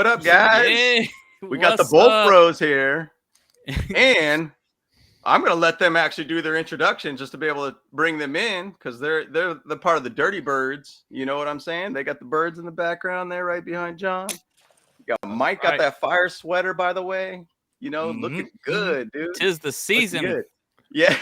What up, guys? Hey, we got the Bolt Bros here, and I'm gonna let them actually do their introduction just to be able to bring them in because they're the part of the Dirty Birds. You know what I'm saying? They got the birds in the background there, right behind John. You got Mike, got that fire sweater, by the way. You know, looking good, dude. 'Tis the season. Yeah,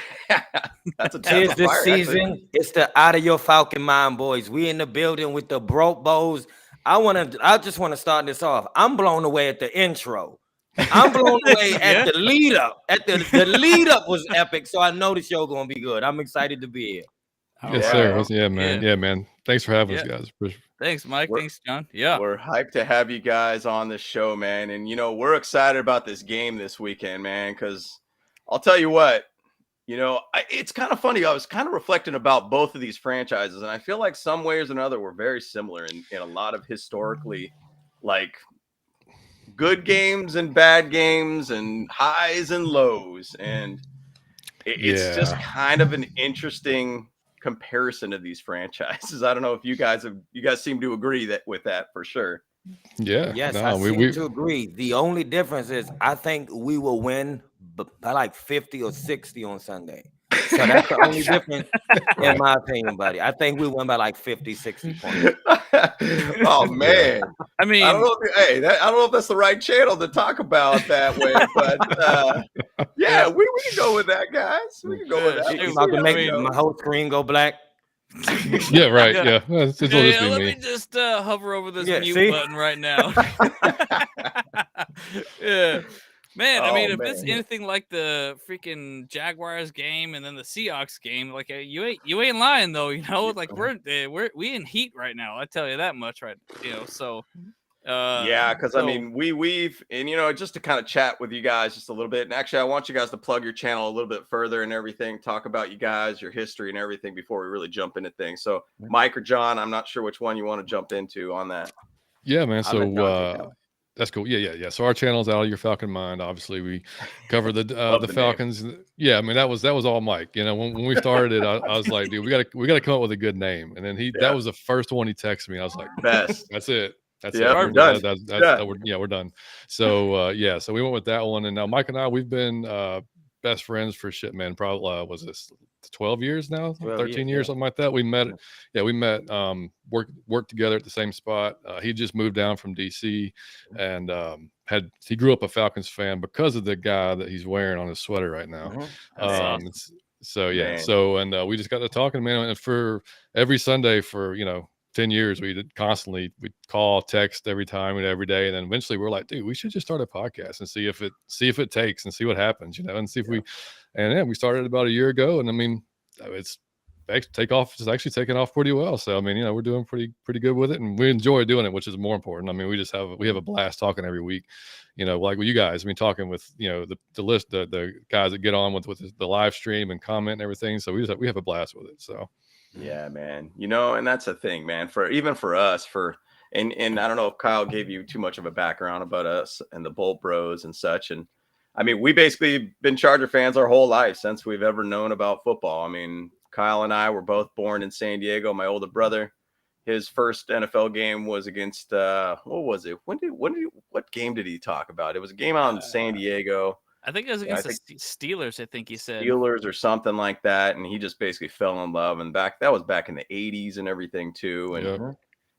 that's Tis the season. Actually. It's the Outta Your Falcon Mind, boys. We in the building with the broke bows. I just want to start this off. I'm blown away at the intro. I'm blown away at the lead up. The lead up was epic, so I know the show gonna be good. I'm excited to be here. Yes, sir. Yeah, man. Yeah, man. Thanks for having us, guys. Thanks, Mike. Thanks, John. Yeah, we're hyped to have you guys on the show, man. And we're excited about this game this weekend, man. Because I'll tell you what, it's kind of funny. I was kind of reflecting about both of these franchises, and I feel like some ways or another we're very similar in a lot of historically, like, good games and bad games and highs and lows. And it's just kind of an interesting comparison of these franchises. I don't know if you guys seem to agree with that for sure. Yeah. Yes, I seem to agree. The only difference is I think we will win by like 50 or 60 on Sunday. So that's the only difference in my opinion, buddy. I think we win by like 50, 60 points. Oh man. I mean, I don't know if that's the right channel to talk about that way, but yeah, we can go with that, guys. We can go with that. I'm about to make my whole screen go black. Yeah, right. Yeah. Let me just hover over this mute button right now. Yeah. Man, I mean, if it's anything like the freaking Jaguars game and then the Seahawks game, like you ain't lying though, like we in heat right now. I tell you that much, right? So because I mean we've and just to kind of chat with you guys just a little bit. And actually, I want you guys to plug your channel a little bit further and everything. Talk about you guys, your history, and everything before we really jump into things. So, Mike or John, I'm not sure which one you want to jump into on that. Yeah, man. So that's cool. Yeah. So our channel is Outta Your Falcon Mind. Obviously, we cover the Falcons. Name. Yeah, I mean that was all Mike. When we started it, I was like, dude, we gotta come up with a good name. And then that was the first one he texted me. I was like, best. That's it. That's it. We're done. We're done. So so we went with that one. And now Mike and I, we've been best friends for shit, man. Probably was this 12 years now, 13 years, something like that. We met. Worked together at the same spot. He just moved down from DC, and he grew up a Falcons fan because of the guy that he's wearing on his sweater right now. Awesome. So we just got to talking, man. And for every Sunday for 10 years, we'd call, text every time and every day. And then eventually we're like, dude, we should just start a podcast and see if it takes and see what happens, and see if we started about a year ago. And I mean, it's actually taken off pretty well. So, I mean, we're doing pretty good with it, and we enjoy doing it, which is more important. I mean, we have a blast talking every week, like with you guys. I mean, talking with, the list, the guys that get on with the live stream and comment and everything. So we have a blast with it. So. Yeah, man. And that's the thing, man, for us, and I don't know if Kyle gave you too much of a background about us and the Bolt Bros and such. And I mean, we basically been Charger fans our whole life since we've ever known about football. I mean, Kyle and I were both born in San Diego. My older brother, his first NFL game was against, what was it? What game did he talk about? It was a game out in San Diego. I think it was against the Steelers. I think he said Steelers or something like that, and he just basically fell in love. And that was back in the '80s and everything too. And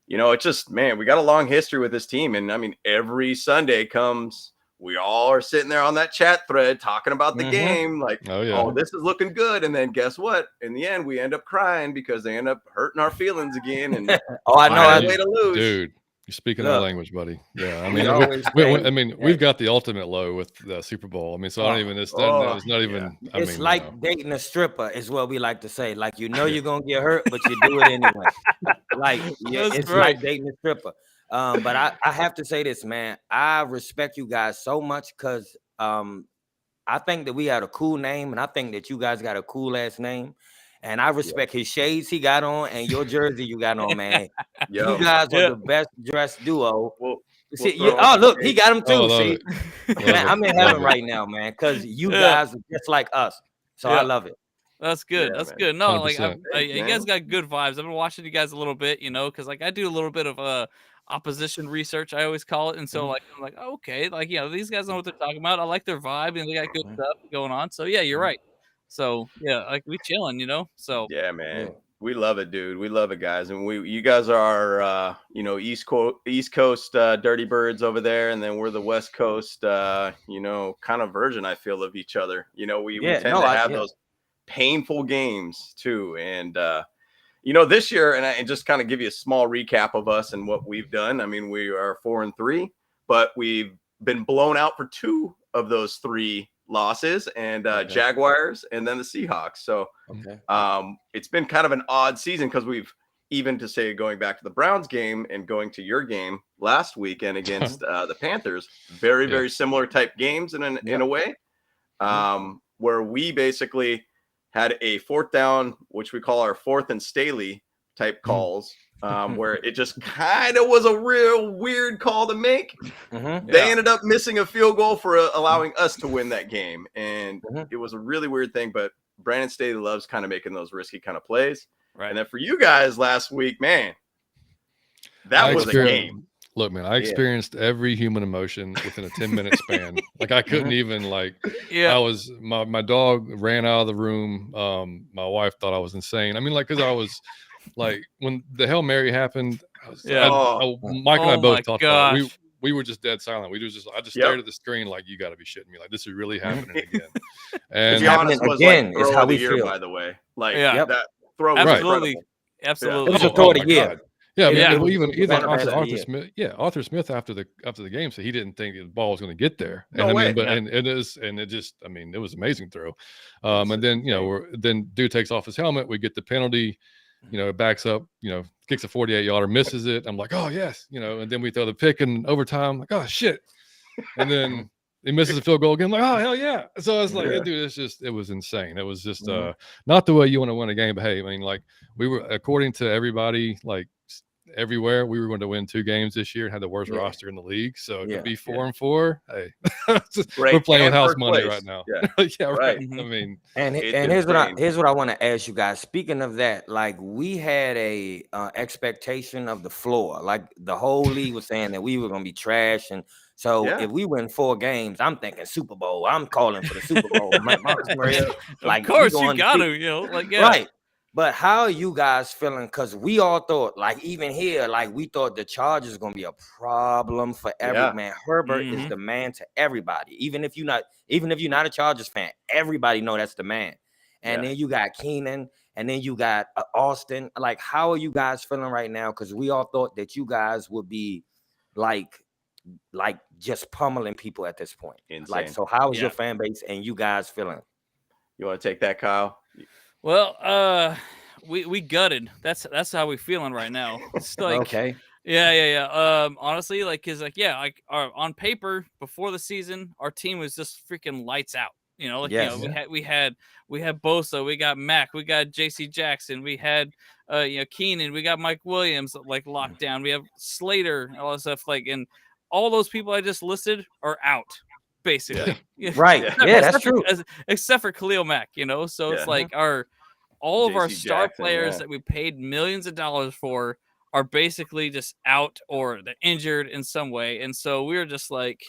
it's just, man, we got a long history with this team. And I mean, every Sunday comes, we all are sitting there on that chat thread talking about the game, like, oh, this is looking good. And then guess what? In the end, we end up crying because they end up hurting our feelings again. And I know, way to lose, dude. You're speaking our language, buddy. Yeah, I mean, we've got the ultimate low with the Super Bowl. I mean, so I don't even. It's not even. It's like dating a stripper, is what we like to say. Like you're gonna get hurt, but you do it anyway. Like dating a stripper. But I have to say this, man. I respect you guys so much because I think that we had a cool name, and I think that you guys got a cool ass name. And I respect his shades he got on and your jersey you got on, man. You guys are the best dressed duo. Look, he got him too. Man, I'm in heaven right now, man, because you guys are just like us. So I love it. That's good. That's good. No, 100%. You guys got good vibes. I've been watching you guys a little bit, because like I do a little bit of opposition research, I always call it. And so like I'm like, oh, okay, like these guys know what they're talking about. I like their vibe and they got good stuff going on. So yeah, you're right. So yeah, like we chilling, So yeah, man. We love it, dude. We love it, guys. And you guys are East Coast dirty birds over there, and then we're the West Coast kind of version, I feel, of each other. We tend to have those painful games too. And this year, and just kind of give you a small recap of us and what we've done. I mean, we are 4-3, but we've been blown out for 2 of those 3 losses, and Jaguars and then the Seahawks. So it's been kind of an odd season because we've, even to say, going back to the Browns game and going to your game last weekend against the Panthers, very, very similar type games in a way, where we basically had a 4th down, which we call our 4th and Staley type calls, where it just kind of was a real weird call to make. They ended up missing a field goal for allowing us to win that game. And it was a really weird thing, but Brandon Staley loves kind of making those risky kind of plays. Right. And then for you guys last week, man, that was a game. Look, man, I experienced every human emotion within a 10-minute span. Like I couldn't even I was, my dog ran out of the room. My wife thought I was insane. I mean, because I was like, when the Hail Mary happened, Mike and I both talked about it. We were just dead silent. I just stared at the screen like, you got to be shitting me. Like, this is really happening again. And to be honest, was again is how we feel. By the way, that throw was absolutely. It was a throw of the year. Yeah, I mean, even Arthur Smith. Yeah, Arthur Smith after the game said he didn't think the ball was going to get there. And no way. And it is, and it just, I mean, it was an amazing throw. And then then dude takes off his helmet. We get the penalty. It backs up. Kicks a 48-yarder, misses it. I'm like, oh yes, and then we throw the pick in overtime. Like, oh shit, and then he misses a field goal again. I'm like, oh hell yeah. So I was like, dude, it was insane. It was just not the way you want to win a game. But hey, I mean, like we were, according to everybody, like everywhere, we were going to win 2 games this year and had the worst roster in the league. So to be 4-4, hey, we're playing with house money right now. Yeah, right. I mean, and here's what I want to ask you guys. Speaking of that, like we had a expectation of the floor. Like the whole league was saying that we were going to be trash, and so if we win 4 games, I'm thinking Super Bowl. I'm calling for the Super Bowl. Of course you got to, right. But how are you guys feeling? Because we all thought, like, even here, like, we thought the Chargers going to be a problem for every man. Herbert is the man to everybody. Even if you're not a Chargers fan, everybody know that's the man. And then you got Keenan, and then you got Austin. Like, how are you guys feeling right now? Because we all thought that you guys would be, like just pummeling people at this point. Insane. Like, so how is your fan base and you guys feeling? You want to take that, Kyle? Well, we gutted. That's how we feeling right now. It's like, okay. Yeah. Honestly, on paper before the season, our team was just freaking lights out. We had Bosa, we got Mac, we got JC Jackson, we had Keenan, we got Mike Williams locked down. We have Slater, all that stuff and all those people I just listed are out. Basically, right? Yeah, that's true. Except for Khalil Mack, So it's like all of our star players that we paid millions of dollars for are basically just out or they're injured in some way, and so we're just like,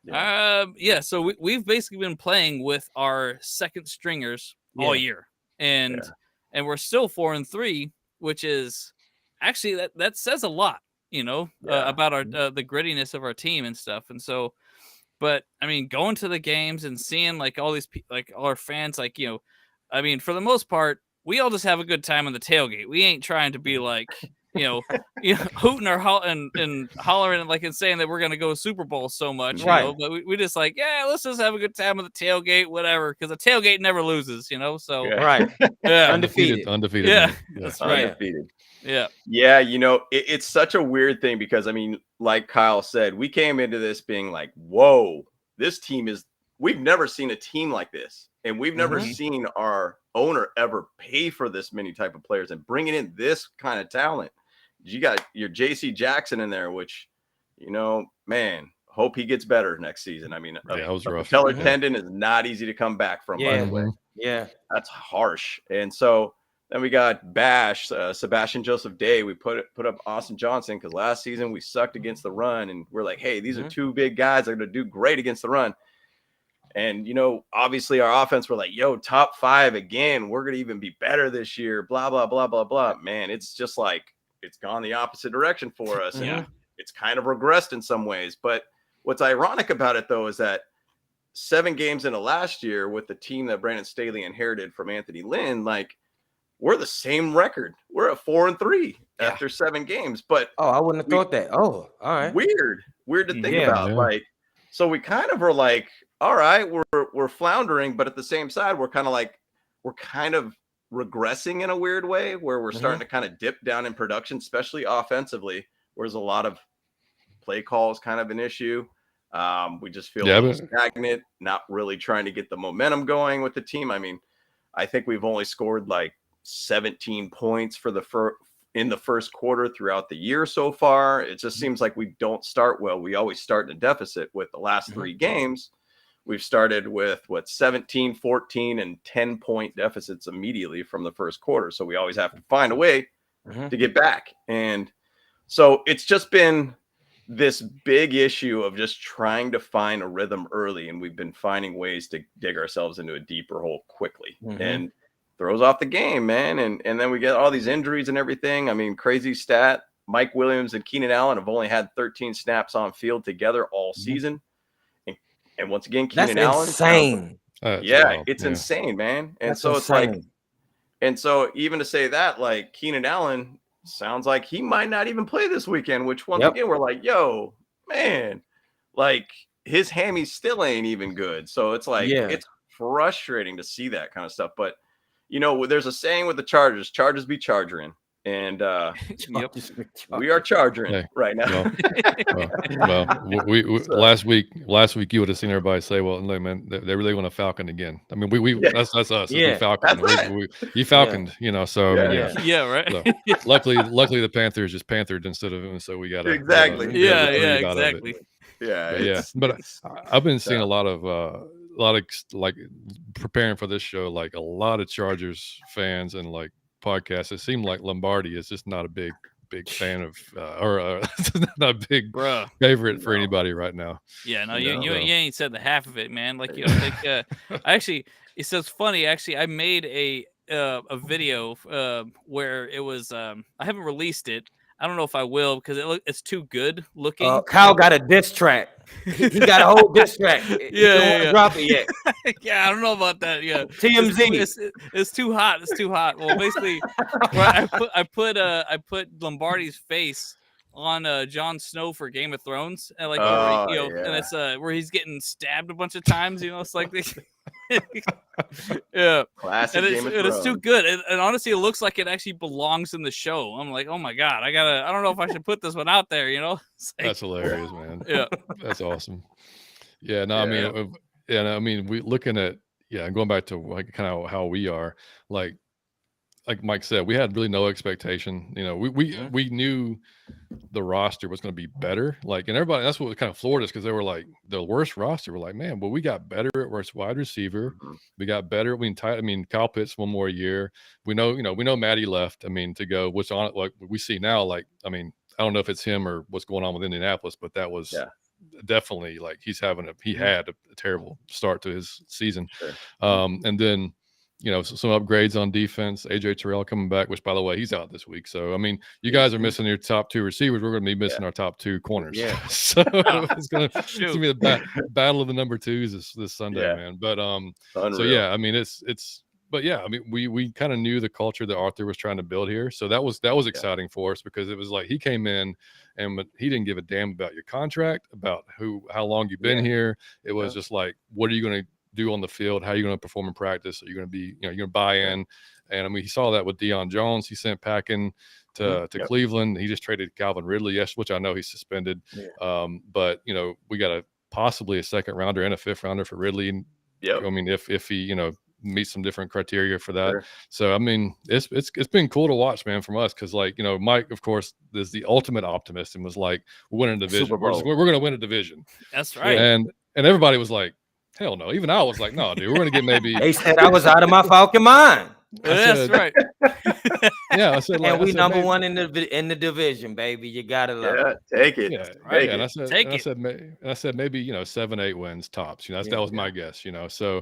So we've basically been playing with our second stringers all year, and we're still 4-3, which is actually that says a lot, about our the grittiness of our team and stuff, and so. But I mean, going to the games and seeing all these all our fans, I mean, for the most part, we all just have a good time on the tailgate. We ain't trying to be hooting or hollering and saying that we're gonna go Super Bowl so much, But we just let's just have a good time on the tailgate, whatever, because the tailgate never loses, So undefeated, yeah, that's right, undefeated. Yeah. It's such a weird thing because, I mean, like Kyle said, we came into this being like, whoa, this team we've never seen a team like this. And we've never seen our owner ever pay for this many type of players and bringing in this kind of talent. You got your JC Jackson in there, which, man, hope he gets better next season. I mean, that was rough. Patellar tendon is not easy to come back from, by the way. Yeah. That's harsh. And so, Then we got Bash, Sebastian Joseph Day. We put up Austin Johnson because last season we sucked against the run, and we're like, hey, these are two big guys that are going to do great against the run. And, obviously our offense, we're like, yo, top 5 again. We're going to even be better this year, blah, blah, blah, blah, blah. Man, it's just like it's gone the opposite direction for us. And it's kind of regressed in some ways. But what's ironic about it, though, is that 7 games into last year with the team that Brandon Staley inherited from Anthony Lynn, like, we're the same record. We're at 4-3 after 7 games. But I wouldn't have thought that. Oh, all right. Weird to think about. Like, so we kind of are like, all right, we're floundering, but at the same side, we're kind of regressing in a weird way where we're starting to kind of dip down in production, especially offensively, where there's a lot of play calls kind of an issue. We just feel stagnant, not really trying to get the momentum going with the team. I mean, I think we've only scored like 17 points in the first quarter throughout the year so far. It just seems like we don't start well. We always start in a deficit. With the last 3 games, we've started with 17, 14, and 10-point deficits immediately from the first quarter. So we always have to find a way to get back. And so it's just been this big issue of just trying to find a rhythm early. And we've been finding ways to dig ourselves into a deeper hole quickly. And throws off the game, man. And then we get all these injuries and everything. I mean, crazy stat. Mike Williams and Keenan Allen have only had 13 snaps on field together all season. And once again, Keenan Allen. Insane. It's insane, man. And so it's like, and so even to say that, like, Keenan Allen sounds like he might not even play this weekend, which once again, we're like, yo, man, like his hammy still ain't even good. So it's like, it's frustrating to see that kind of stuff. But, there's a saying with the Chargers be chargering. And we are charging right now. We last week you would have seen everybody say, "Well, look, man, they really want a Falcon again." I mean, that's us. Yeah, Falcon. You Falconed, So right. So, luckily, the Panthers just panthered instead of him, so we got exactly. Exactly. But I've been seeing a lot of like preparing for this show, like a lot of Chargers fans and like podcasts. It seemed like Lombardi is just not a big fan of or not a big favorite for anybody right now. You ain't said the half of it, man. Like, it's so funny. Actually, I made a video where it was I haven't released it. I don't know if I will because it's too good looking. Kyle got a diss track. He got a whole diss track. Drop it yet? I don't know about that. Yeah, TMZ. It's too hot. It's too hot. Well, basically, I put Lombardi's face on Jon Snow for Game of Thrones, and and it's where he's getting stabbed a bunch of times. It's like this. Classic and Game of Thrones. It's too good, and honestly, it looks like it actually belongs in the show. I'm like, oh my god, I don't know if I should put this one out there. Like, that's hilarious, man. That's awesome. I mean, we looking at going back to like kind of how we are, like Mike said, we had really no expectation. We knew the roster was going to be better. Like, and everybody, that's what kind of floored us because they were like the worst roster. We're like, man, but we got better at wide receiver. We got better. Kyle Pitts one more year. We know Matty left. I mean, to go, which on like we see now. Like, I mean, I don't know if it's him or what's going on with Indianapolis, but that was definitely like he had a terrible start to his season. Sure. And then. Some upgrades on defense. AJ Terrell coming back, which by the way, he's out this week. So I mean, you guys are missing your top 2 receivers. We're going to be missing our top 2 corners. Yeah. So it's going to be the battle of the number 2s this Sunday, man. But unreal. I mean, we kind of knew the culture that Arthur was trying to build here. So that was exciting for us because it was like he came in and he didn't give a damn about your contract, about how long you've been here. It was just like, what are you going to do on the field? How are you going to perform in practice? Are you going to be, you're going to buy in? And I mean, he saw that with Deion Jones. He sent packing to Cleveland. He just traded Calvin Ridley, which I know he's suspended. But we got possibly a 2nd rounder and a 5th rounder for Ridley. I mean, if he meets some different criteria for that. So I mean, it's been cool to watch, man, from us because Mike, of course, is the ultimate optimist and was like, we're winning a division. We're going to win a division. That's right. And everybody was like, hell no. Even I was like, no, dude, we're going to get maybe. They said I was out of my Falcon mind. That's right. Yeah, I said, like, And we number maybe, one in the division, baby. You gotta love it. Take it. yeah, Take yeah. it. And I said maybe 7-8 wins tops. That Yeah. was my guess. So,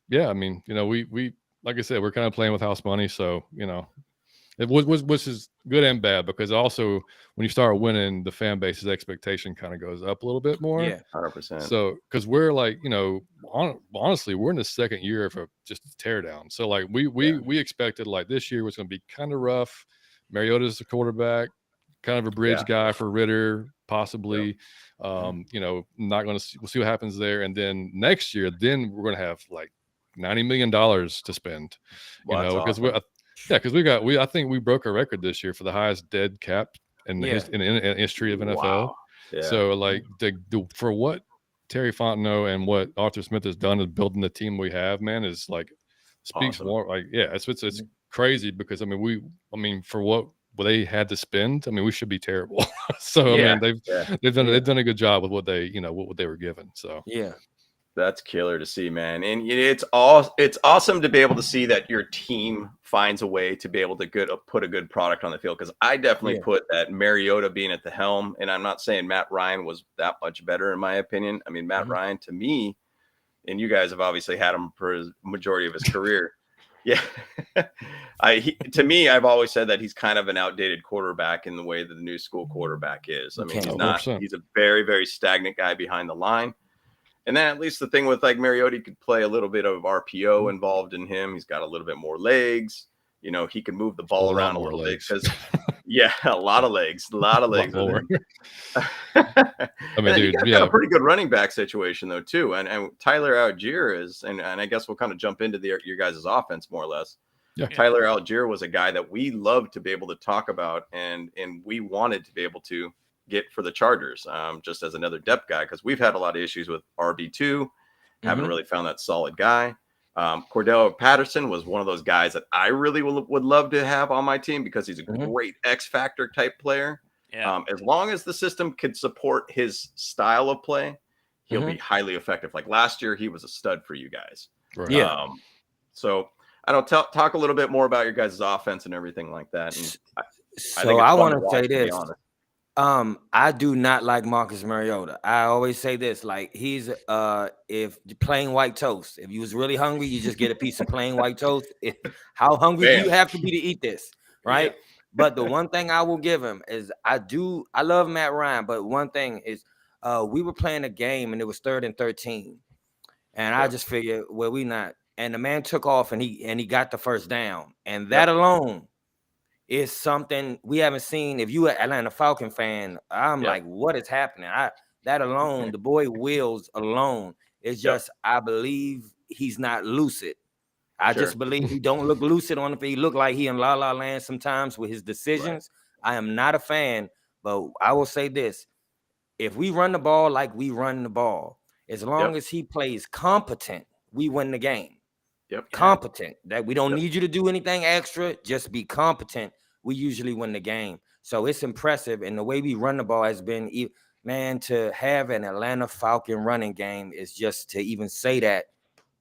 yeah. I mean, we like I said, we're kind of playing with house money, so it was which is good and bad, because also when you start winning, the fan base's expectation kind of goes up a little bit more. Yeah. 100%. So, because we're like, honestly, we're in the second year of just a teardown. So, like, we expected, like, this year was going to be kind of rough. Mariota's the quarterback, kind of a bridge guy for Ritter, possibly. Not going to we'll see what happens there. And then next year, then we're going to have like $90 million to spend. Because I think we broke a record this year for the highest dead cap in the history of NFL. Wow. Yeah. So, like, for what Terry Fontenot and what Arthur Smith has done is building the team we have, man, is like speaks Awesome. more. Like, yeah, it's crazy, because for what they had to spend, we should be terrible. So they've done a good job with what they what they were given. So yeah. That's killer to see, man. And it's awesome to be able to see that your team finds a way to be able to put a good product on the field. Because I definitely put that Mariota being at the helm, and I'm not saying Matt Ryan was that much better in my opinion. Matt Ryan, to me, and you guys have obviously had him for his majority of his career. Yeah. To me, I've always said that he's kind of an outdated quarterback in the way that the new school quarterback is. He's not. 100%. He's a very, very stagnant guy behind the line. And then at least the thing with like Mariota, he could play a little bit of RPO involved in him. He's got a little bit more legs. He can move the ball around a little bit because, a lot of legs. Dude, got a pretty good running back situation though too. And Tyler Algier is, and I guess we'll kind of jump into your guys' offense more or less. Yeah. Tyler Algier was a guy that we loved to be able to talk about, and we wanted to be able to get for the Chargers, just as another depth guy, because we've had a lot of issues with RB2. Haven't really found that solid guy. Cordell Patterson was one of those guys that I really would love to have on my team, because he's a great X factor type player. Yeah. As long as the system could support his style of play, he'll be highly effective. Like last year, he was a stud for you guys. Right. Yeah. So I don't talk a little bit more about your guys' offense and everything like that. And I want to say this. I do not like Marcus Mariota. I always say this, like, he's if plain white toast. If you was really hungry, you just get a piece of plain white toast. How hungry do you have to be to eat this, right? Yeah. But the one thing I will give him is I love Matt Ryan, but one thing is we were playing a game and it was 3rd and 13. And I just figured, well, we not. And the man took off and he got the first down. And that alone is something we haven't seen. If you are an Atlanta Falcon fan, I'm like, what is happening? That alone, the boy Wills alone, is just, I believe he's not lucid. I just believe he don't look lucid on the field. He look like he in La La Land sometimes with his decisions. Right. I am not a fan, but I will say this. If we run the ball like we run the ball, as long as he plays competent, we win the game. Competent. That we don't need you to do anything extra. Just be competent. We usually win the game. So it's impressive. And the way we run the ball has been, man, to have an Atlanta Falcon running game is just, to even say that,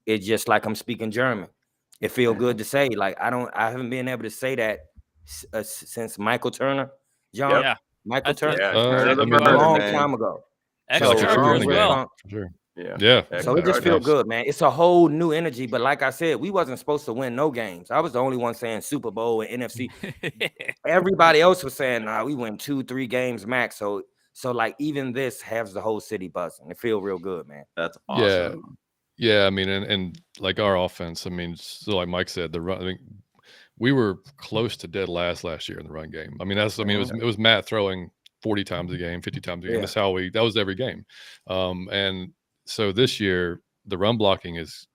it's just like I'm speaking German. It feels good to say. Like, I haven't been able to say that since Michael Turner. John, Michael Turner. A long time ago. Ex-Charger as well. Sure. Yeah. So it just feels good, man. It's a whole new energy. But like I said, we wasn't supposed to win no games. I was the only one saying Super Bowl and NFC. Everybody else was saying, nah, we win 2-3 games max. So like, even this has the whole city buzzing. It feels real good, man. That's awesome. Yeah. And like our offense, so like Mike said, the run, we were close to dead last year in the run game. It was Matt throwing 40 times a game, 50 times a game. That's how that was every game. And so this year, the run blocking is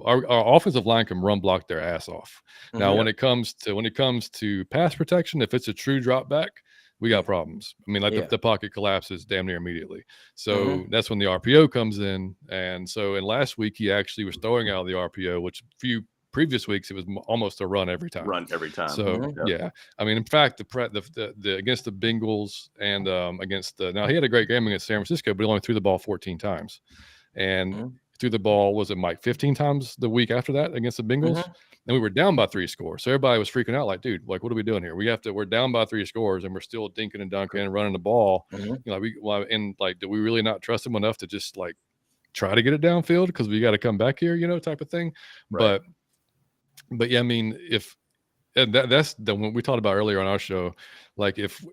our offensive line can run block their ass off. Now, when it comes to pass protection, if it's a true drop back, we got problems. The pocket collapses damn near immediately. So that's when the RPO comes in. And so in last week, he actually was throwing out of the RPO, which a few previous weeks it was almost a run every time. So in fact, the against the Bengals and against now he had a great game against San Francisco, but he only threw the ball 14 times. And threw the ball, was it Mike, 15 times the week after that against the Bengals? And we were down by 3 scores. So everybody was freaking out like, dude, like, what are we doing here? We're down by 3 scores and we're still dinking and dunking and running the ball. You know, do we really not trust him enough to just like try to get it downfield because we got to come back here, you know, type of thing. Right. But yeah, I mean, that's the one we talked about earlier on our show. Like, if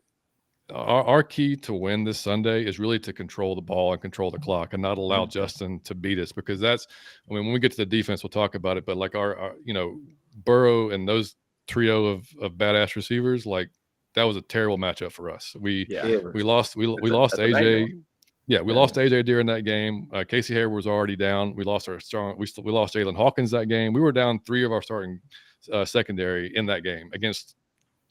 our key to win this Sunday is really to control the ball and control the clock and not allow Justin to beat us, because that's, I mean, when we get to the defense, we'll talk about it, but like our you know, Burrow and those trio of badass receivers, like that was a terrible matchup for us. We lost AJ. Yeah, we lost AJ during that game. Casey Hayward was already down. We lost lost Jalen Hawkins that game. We were down 3 of our starting secondary in that game against,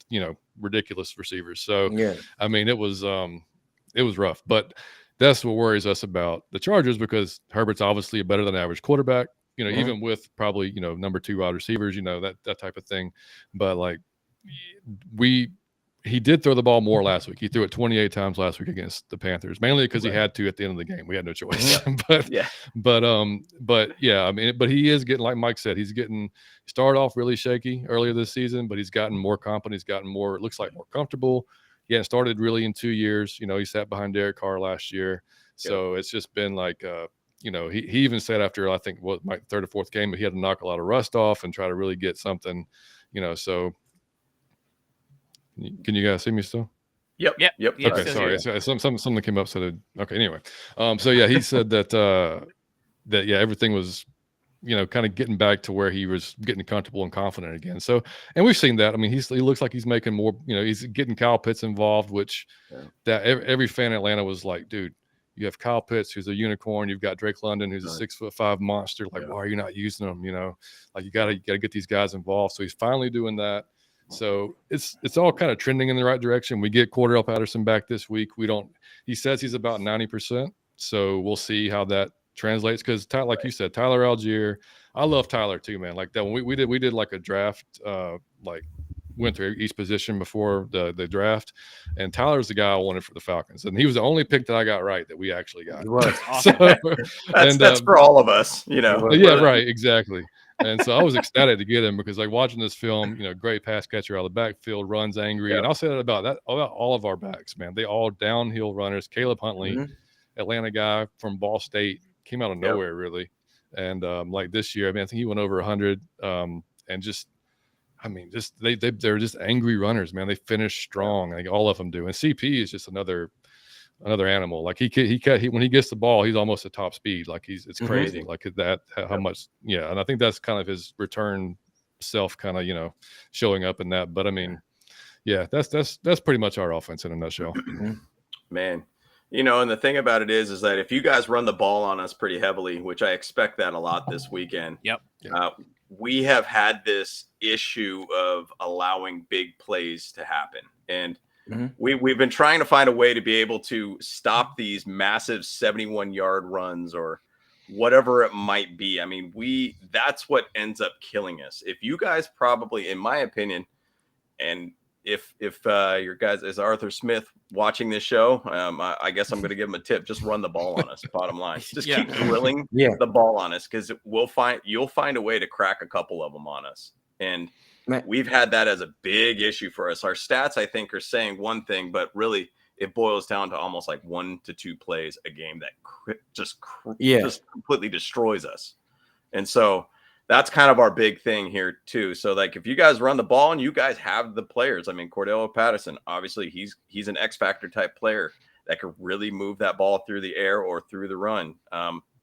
you know, ridiculous receivers. So I mean, it was rough, but that's what worries us about the Chargers, because Herbert's obviously a better than average quarterback, you know, even with probably, you know, number 2 wide receivers, you know, that type of thing. But like, he did throw the ball more last week. He threw it 28 times last week against the Panthers, mainly because he had to at the end of the game. We had no choice. But yeah, I mean, but he is getting, like Mike said, he started off really shaky earlier this season, but he's gotten more confident. He's gotten more, it looks like, more comfortable. He hadn't started really in 2 years. You know, he sat behind Derek Carr last year. So it's just been like, you know, he even said after, I think, my 3rd or 4th game, he had to knock a lot of rust off and try to really get something, you know, so. Can you guys see me still? Yep. Okay, sorry. Something came up. Okay. Anyway, so yeah, he said that everything was, you know, kind of getting back to where he was getting comfortable and confident again. So, and we've seen that. I mean, he looks like he's making more. You know, he's getting Kyle Pitts involved, which that every fan in Atlanta was like, dude, you have Kyle Pitts, who's a unicorn. You've got Drake London, who's a 6'5" monster. Like, why are you not using them? You know, like you got to get these guys involved. So he's finally doing that. So it's all kind of trending in the right direction. We get Cordell Patterson back this week. He says he's about 90%. So we'll see how that translates. Because like you said, Tyler Algier, I love Tyler too, man. Like that when we did like a draft, like went through each position before the draft, and Tyler's the guy I wanted for the Falcons, and he was the only pick that I got right that we actually got. He was. That's for all of us, you know. Yeah, right, exactly. And so I was ecstatic to get him, because like watching this film, you know, great pass catcher out of the backfield, runs angry. And I'll say that about all of our backs, man. They all downhill runners. Caleb Huntley, Atlanta guy from Ball State, came out of nowhere really. And like this year, I mean, I think he went over 100. And just, I mean, just they're just angry runners, man. They finish strong, like all of them do. And CP is just another animal. Like he when he gets the ball, he's almost at top speed. Like it's crazy. Like that, how much, and I think that's kind of his return self kind of, you know, showing up in that. But I mean, yeah, that's pretty much our offense in a nutshell. Man, you know, and the thing about it is that if you guys run the ball on us pretty heavily, which I expect that a lot this weekend, we have had this issue of allowing big plays to happen. And we've been trying to find a way to be able to stop these massive 71-yard runs or whatever it might be. I mean, that's what ends up killing us. If you guys probably, in my opinion, and if your guys is Arthur Smith watching this show, I guess I'm going to give him a tip. Just run the ball on us. Bottom line, just keep drilling the ball on us, because you'll find a way to crack a couple of them on us. And we've had that as a big issue for us. Our stats, I think, are saying one thing, but really it boils down to almost like 1 to 2 plays a game that just completely destroys us. And so that's kind of our big thing here too. So like, if you guys run the ball and you guys have the players, I mean, Cordell Patterson, obviously he's an X factor type player that could really move that ball through the air or through the run.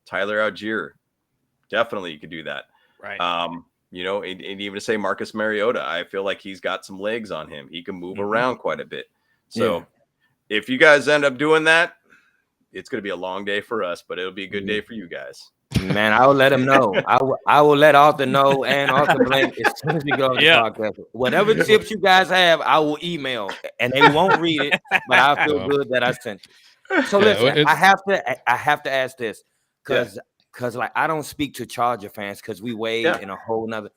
Tyler Algier, definitely you could do that. Right. You know, and even to say Marcus Mariota, I feel like he's got some legs on him. He can move around quite a bit. So if you guys end up doing that, it's going to be a long day for us, but it'll be a good day for you guys. Man, I will let him know. I will let Arthur know, and Arthur Blank, as soon as we go on the podcast. Whatever tips you guys have, I will email, and they won't read it, but I feel good that I sent it. So listen, I have to ask this, because like I don't speak to Charger fans, because we weigh in a whole nother.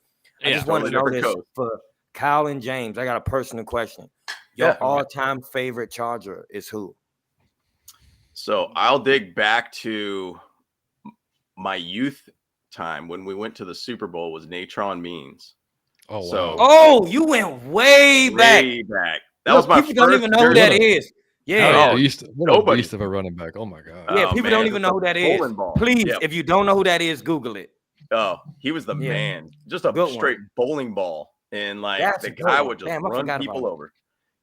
I just want to know this for Kyle and James. I got a personal question. Your all-time favorite Charger is who? So I'll dig back to my youth time when we went to the Super Bowl was Natron Means. Oh, So, wow. Oh, you went way back. That was my people don't even know who jersey. that is. Yeah. What Oh, a beast! What a nobody. beast of a running back! Oh my god! Yeah, Oh, people man, don't even just know a who that is. bowling ball. Please, Yep. if you don't know who that is, Google it. Oh, he was the Yeah. man. Just a Good one. straight bowling ball, and like That's the a good guy one. would just Damn, I run forgot people about it. over.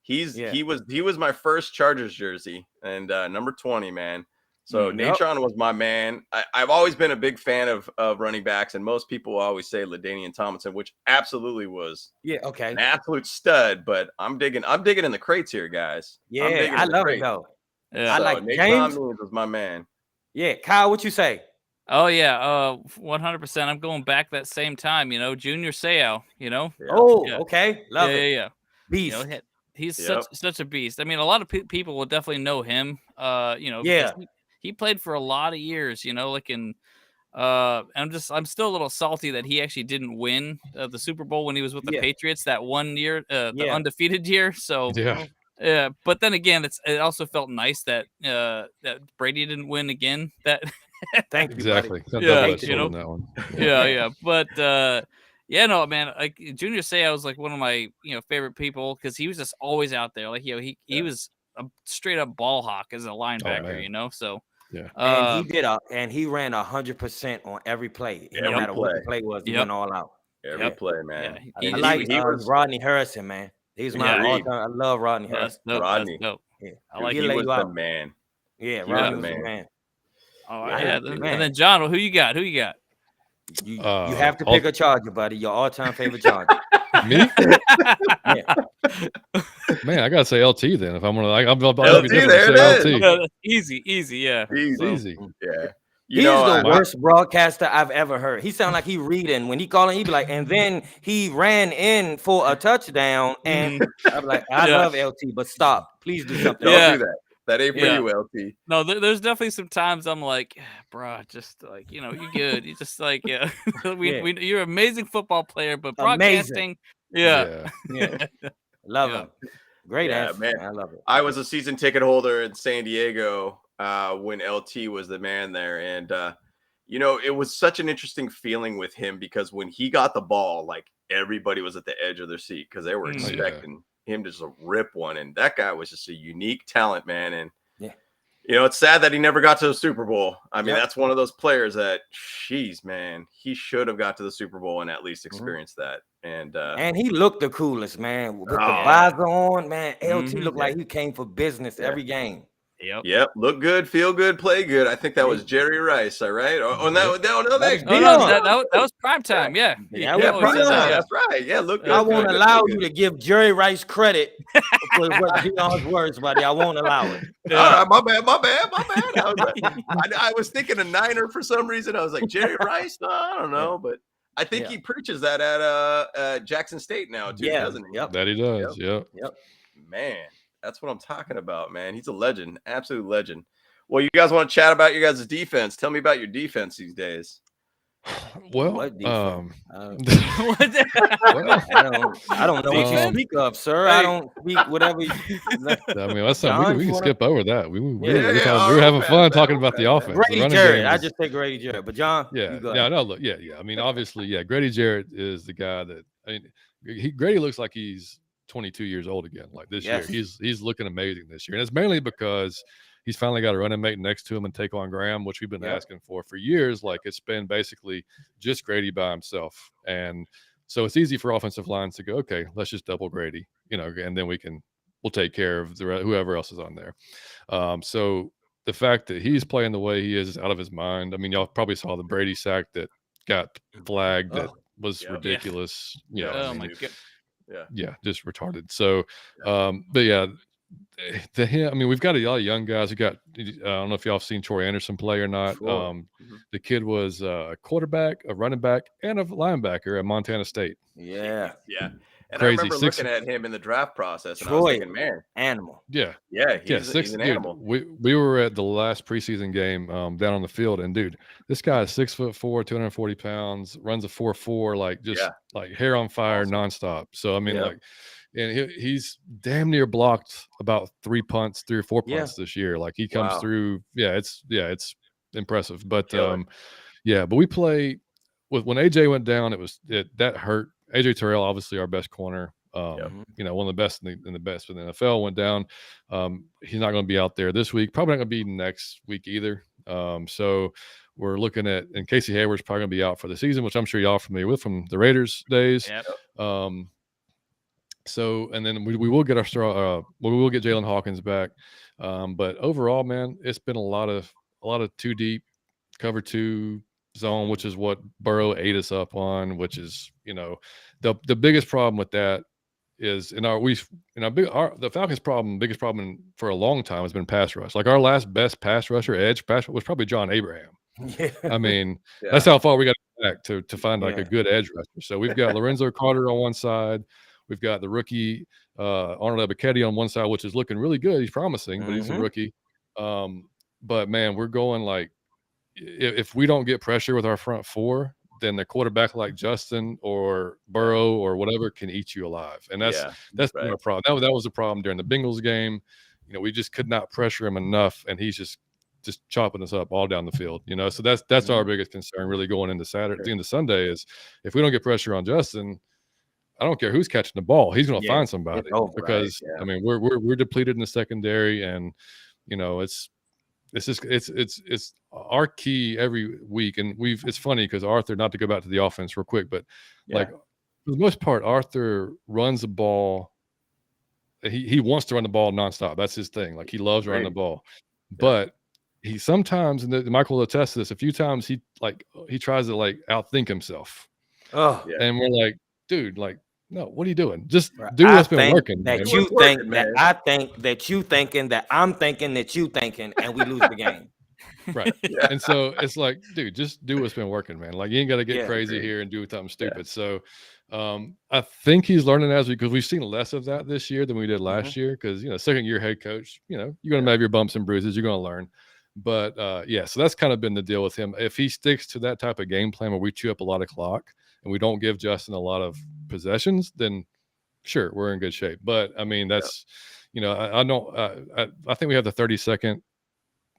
Yeah. He was my first Chargers jersey, and number 20, man. So Yep. Natron was my man. I've always been a big fan of running backs, and most people always say LaDainian Tomlinson, which absolutely was Yeah, okay. an absolute stud. But I'm digging in the crates here, guys. I'm Yeah, digging I in the love it crates. though. Yeah. I like Natron James. Means was my man. Yeah, Kyle, what you say? Oh yeah, 100%. I'm going back that same time. You know, Junior Seau. You know. Yeah. Oh, Yeah. okay. Love it. Yeah. You Beast. know, he's Yep. such a beast. I mean, a lot of people will definitely know him. You know, Yeah. because he played for a lot of years. You know, like in. I'm still a little salty that he actually didn't win the Super Bowl when he was with the Yeah. Patriots that one year, the Yeah. undefeated year. So Yeah. but then again, it also felt nice that that Brady didn't win again. That Thank you, Exactly. buddy. Yeah, Double-edged you sword know. on that one. yeah. But yeah, no, man. Like Junior Seau was like one of my favorite people because he was just always out there. Like he was a straight up ball hawk as a linebacker. man. You know, so Yeah. And he ran 100% on every play. No Every matter what the play. play was, he Yep. went all out. Every Yep. play, man. Yeah, I mean, I he- like he was Rodney Harrison, man. He's my Yeah. all-time. I love Rodney that's Harrison. dope. Rodney. That's dope. Yeah. I like he He'll lay was you the out. man. Yeah, He Rodney was was the the man. man. Oh Yeah, yeah. man. And then John, who you got? Who you got? You Uh, have to all- pick a Charger, buddy. Your all-time favorite Charger. Me? Yeah. Man, I gotta say LT then. If I'm gonna, I'll be LT, different there and it say is. LT. Yeah, that's easy. Yeah. Easy. It's easy. Yeah. He's the worst broadcaster I've ever heard. He sound like he reading when he calling. He be like, and then he ran in for a touchdown, and I'm like, I Yeah. love LT, but stop, please do something. Don't Yeah. do that. That ain't for Yeah. you, LT. No, there's definitely some times I'm like, bro, just like you good. You just like Yeah. you're an amazing football player, but Amazing. broadcasting, yeah. Yeah, love Yeah. him. Great Yeah, answer, man. man. I love it. I was a season ticket holder in San Diego when LT was the man there. And, it was such an interesting feeling with him because when he got the ball, like everybody was at the edge of their seat because they were expecting him to just rip one. And that guy was just a unique talent, man. And, it's sad that he never got to the Super Bowl. I mean, that's one of those players that, jeez, man, he should have got to the Super Bowl and at least experienced that. And he looked the coolest, man. With the Oh. visor on, man. LT Mhm. looked like he came for business Yeah. every game. Yep, look good, feel good, play good. I think that was Jerry Rice, all right? Oh, no, That was that was prime time. Yeah, Yeah, He yeah, always says that, yeah. that's right. Yeah, look good. I feel won't good, allow feel you good. to give Jerry Rice credit for what Dion's words, buddy. I won't allow it. All right, my bad. I was thinking a Niner for some reason. I was like, Jerry Rice? No, I don't know, but I think he preaches that at Jackson State now, too, doesn't he? Yep. That he does. Yep. Man, that's what I'm talking about, man. He's a legend, absolute legend. Well, you guys want to chat about your guys' defense? Tell me about your defense these days. Well, What defense? well, I don't know what you speak of, sir. I don't speak whatever. I mean, that's something John, we you can wanna- skip over that. We were Yeah, having fun man, talking about the offense. The Grady running Jarrett. game I is- just say Grady Jarrett, but John, Yeah, you go yeah, ahead. no, look, yeah. I mean, obviously, yeah. Grady Jarrett is the guy that Grady looks like he's 22 years old again. Like this Yes. year, he's looking amazing this year, and it's mainly because he's finally got a running mate next to him and Taquan Graham, which we've been asking for years. Like it's been basically just Grady by himself, and so it's easy for offensive lines to go, okay, let's just double Grady, and then we'll take care of whoever else is on there. So the fact that he's playing the way he is out of his mind. I mean, y'all probably saw the Brady sack that got flagged that was ridiculous. Oh my god. Yeah, just retarded. So, but yeah, I mean, we've got a lot of young guys. We got, I don't know if y'all have seen Troy Anderson play or not. Sure. The kid was a quarterback, a running back, and a linebacker at Montana State. Yeah. And Crazy. I remember looking at him in the draft process, and I Troy, was thinking, man, animal. Yeah, he's an animal. We were at the last preseason game down on the field, and dude, this guy is 6'4", 240 pounds, runs a 4.4, like just like hair on fire, nonstop. So I mean, and he's damn near blocked about 3 or 4 punts this year. Like he comes through. It's impressive. But Yeah, but we play with when AJ went down. That hurt. AJ Terrell, obviously our best corner. One of the best in the best in the NFL went down. He's not going to be out there this week. Probably not going to be next week either. So we're looking at, and Casey Hayward's probably going to be out for the season, which I'm sure y'all are familiar with from the Raiders days. Yep. So, and then we will get we will get Jalen Hawkins back. But overall, man, it's been a lot of too deep cover 2 zone, which is what Burrow ate us up on, which is, the biggest problem with that is the Falcons' biggest problem for a long time has been pass rush. Like our last best pass rusher was probably John Abraham. Yeah. I mean, that's how far we got back to find like a good edge rusher. So we've got Lorenzo Carter on one side. We've got the rookie Arnold Ebiketie on one side, which is looking really good. He's promising, but he's a rookie. But man, we're going like, if we don't get pressure with our front 4, then the quarterback like Justin or Burrow or whatever can eat you alive. And that's our problem. That was the problem during the Bengals game. We just could not pressure him enough, and he's just chopping us up all down the field. So that's our biggest concern really going into Saturday into Sunday is if we don't get pressure on Justin, I don't care who's catching the ball, he's going to find somebody because I mean we're depleted in the secondary, and it's our key every week. And it's funny because Arthur, not to go back to the offense real quick, but like for the most part, Arthur runs the ball. He wants to run the ball nonstop. That's his thing. Like he loves running the ball, but he sometimes, and Michael will attest to this, a few times he tries to like outthink himself. And we're like, dude, like, no, what are you doing? Just do what's been working. That you think that I think that you thinking that I'm thinking that you thinking, and we lose the game. Right. And so it's like, dude, just do what's been working, man. Like you ain't got to get crazy here and do something stupid. So I think he's learning because we've seen less of that this year than we did last year. Because second year head coach, you're gonna have your bumps and bruises. You're gonna learn. But so that's kind of been the deal with him. If he sticks to that type of game plan where we chew up a lot of clock and we don't give Justin a lot of possessions, then sure, we're in good shape. But I mean, that's I think we have the 32nd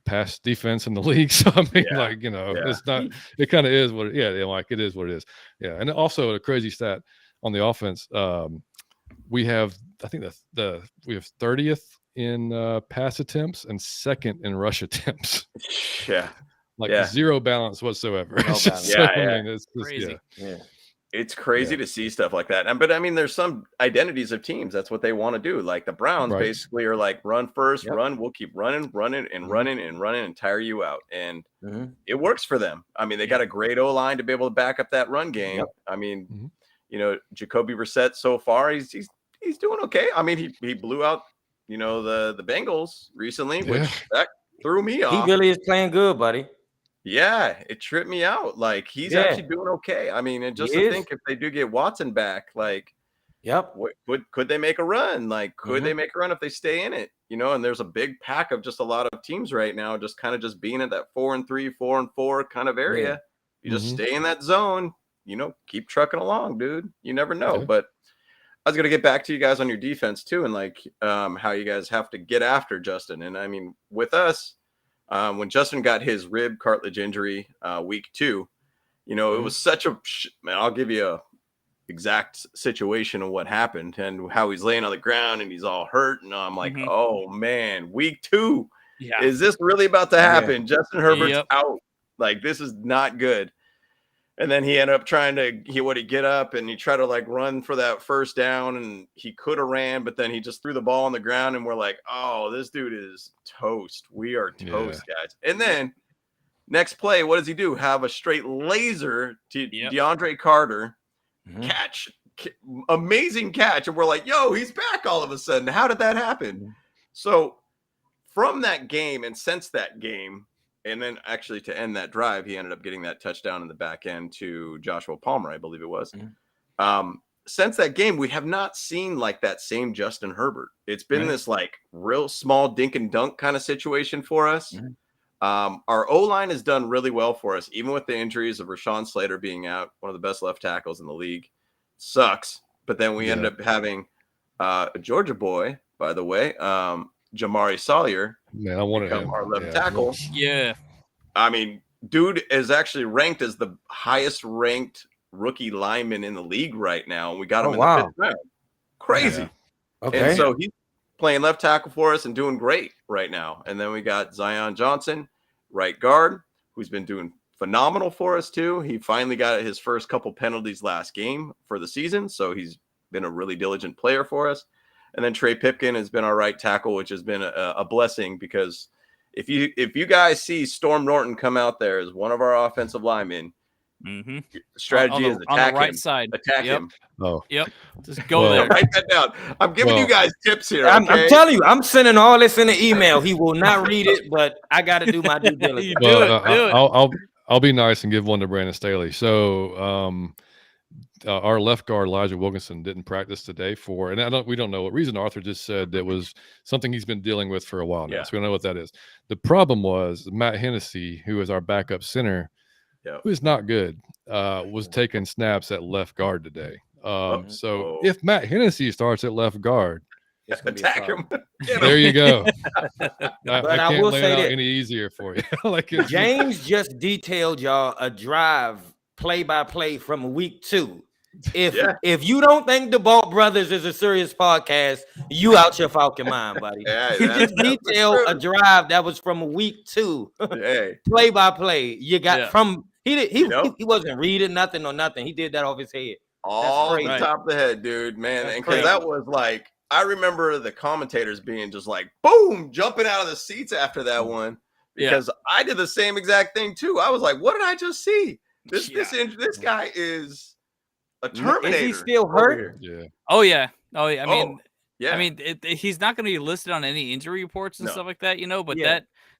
pass defense in the league. So I mean, it's not. It kind of is what. It is what it is. Yeah, and also a crazy stat on the offense. We have, I think we have 30th in pass attempts and 2nd in rush attempts. Zero balance whatsoever. No balance. I mean, it's crazy. It's crazy to see stuff like that. But I mean, there's some identities of teams. That's what they want to do. Like the Browns basically are like, run first, run. We'll keep running and tire you out. And it works for them. I mean, they got a great O-line to be able to back up that run game. I mean, Jacoby Brissett so far, he's doing okay. I mean, he blew out, the Bengals recently, which that threw me off. He really is playing good, buddy. Yeah, it tripped me out. Like he's actually doing okay. I mean, and just to think if they do get Watson back, like, could they make a run? Like, could they make a run if they stay in it? And there's a big pack of just a lot of teams right now, just kind of just being at that 4-3, 4-4 kind of area. You just stay in that zone. Keep trucking along, dude. You never know. But I was gonna get back to you guys on your defense too, and like how you guys have to get after Justin. And I mean, with us. When Justin got his rib cartilage injury week 2, it was such a I'll give you a exact situation of what happened and how he's laying on the ground and he's all hurt. And I'm like, oh man, week 2. Is this really about to happen? Justin Herbert's out. Like, this is not good. And then he ended up trying to get up and he tried to like run for that first down, and he could have ran, but then he just threw the ball on the ground, and we're like, oh, this dude is toast. We are toast, guys. And then next play, what does he do? Have a straight laser to DeAndre Carter catch, amazing catch. And we're like, yo, he's back all of a sudden. How did that happen? So from that game and since that game, and then actually to end that drive, he ended up getting that touchdown in the back end to Joshua Palmer, I believe it was. Since that game, we have not seen like that same Justin Herbert. It's been this like real small dink and dunk kind of situation for us. Our O-line has done really well for us, even with the injuries of Rashawn Slater being out, one of the best left tackles in the league. Sucks. But then we ended up having a Georgia boy, by the way, Jamari Sawyer. Man, I wanted him. Our left tackle. Yeah. I mean, dude is actually ranked as the highest ranked rookie lineman in the league right now. And we got him in the 5th round. Crazy. Yeah. Okay. And so he's playing left tackle for us and doing great right now. And then we got Zion Johnson, right guard, who's been doing phenomenal for us too. He finally got his first couple penalties last game for the season. So he's been a really diligent player for us. And then Trey Pipkin has been our right tackle, which has been a blessing, because if you guys see Storm Norton come out there as one of our offensive linemen, the strategy is on the right him. side. Attack him. Oh, yep. Just go there. Write that down. I'm giving you guys tips here. I'm Okay? telling you, I'm sending all this in an email. He will not read it, but I got to do my due diligence. Do it. I'll be nice and give one to Brandon Staley. So, our left guard Elijah Wilkinson didn't practice today and we don't know what reason. Arthur just said that was something he's been dealing with for a while now. So we don't know what that is. The problem was Matt Hennessy, who is our backup center, who is not good, was taking snaps at left guard today. So if Matt Hennessy starts at left guard, attack him. There you go. But I can't lay it out any easier for you. James just detailed y'all a drive play-by-play from week 2. If you don't think the Balt Brothers is a serious podcast, you out your Falcon mind, buddy. He just detailed a drive that was from week 2. Play-by-play. You got from he wasn't reading nothing or nothing. He did that off his head. All the top of the head, dude, man. And because that was like, I remember the commentators being just like, boom, jumping out of the seats after that one, because I did the same exact thing too. I was like, what did I just see? This guy is a Terminator. Is he still hurt? Yeah. Oh yeah. I mean, he's not going to be listed on any injury reports and stuff like that, but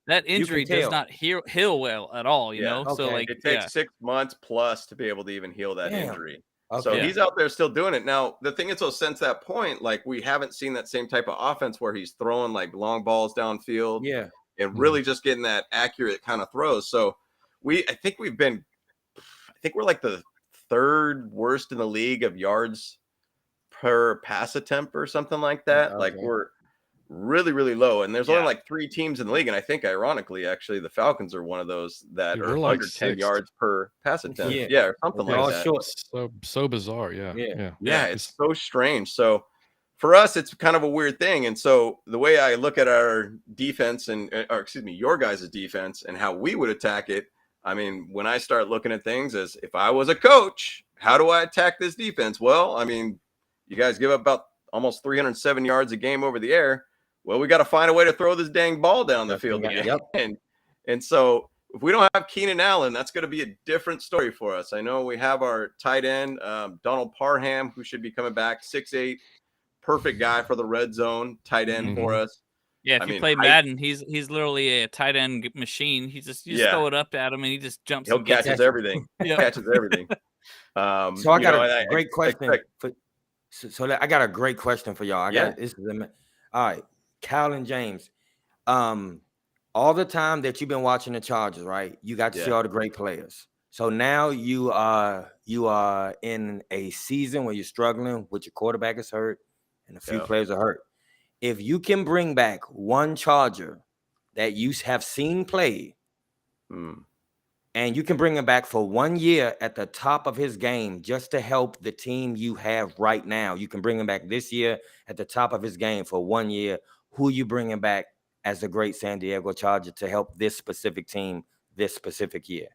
that injury does not heal well at all, you know. So like it takes 6 months plus to be able to even heal that injury. So he's out there still doing it. Now, the thing is, so since that point, like, we haven't seen that same type of offense where he's throwing like long balls downfield, and really just getting that accurate kind of throws. So I think we're like the 3rd worst in the league of yards per pass attempt or something like that. Like, we're really, really low. And there's only like 3 teams in the league. And I think, ironically, actually, the Falcons are one of those that are like under 10 yards per pass attempt. Or something like that. Short. So bizarre. Yeah. It's so strange. So for us, it's kind of a weird thing. And so the way I look at our defense your guys' defense and how we would attack it, I mean, when I start looking at things as if I was a coach, how do I attack this defense? Well, I mean, you guys give up about almost 307 yards a game over the air. Well, we got to find a way to throw this dang ball down the field again. And so if we don't have Keenan Allen, that's going to be a different story for us. I know we have our tight end, Donald Parham, who should be coming back, 6'8", perfect guy for the red zone tight end for us. Yeah, if you play Madden, he's literally a tight end machine. You just throw it up at him, and he just jumps. He'll catches everything. Catches everything. So I got a great question. So I got a great question for y'all. All right, Cal and James. All the time that you've been watching the Chargers, right? You got to see all the great players. So now you are in a season where you're struggling with your quarterback is hurt and a few players are hurt. If you can bring back one Charger that you have seen play, and you can bring him back for 1 year at the top of his game just to help the team you have right now, you can bring him back this year at the top of his game for 1 year. Who you bringing back as a great San Diego Charger to help this specific team this specific year?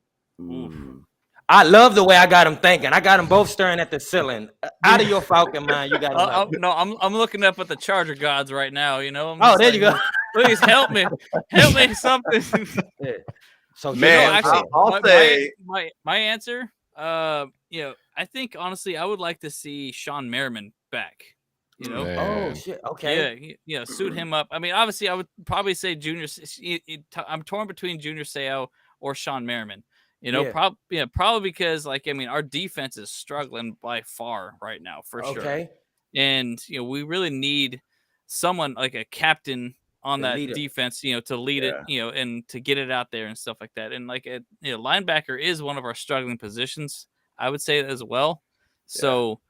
I love the way I got him thinking. I got them both staring at the ceiling. Out of your Falcon mind, you got no. I'm looking up at the Charger gods right now. You know. There you go. Please help me something. So man, actually, I'll say my answer. I think honestly, I would like to see Sean Merriman back. You know. Man. Oh shit. Okay. Yeah. Suit him up. I mean, obviously, I would probably say Junior. I'm torn between Junior Seau or Sean Merriman. Probably because our defense is struggling by far right now for sure. And we really need someone like a captain on that defense, to lead it, and to get it out there and stuff like that. And linebacker is one of our struggling positions, I would say as well. So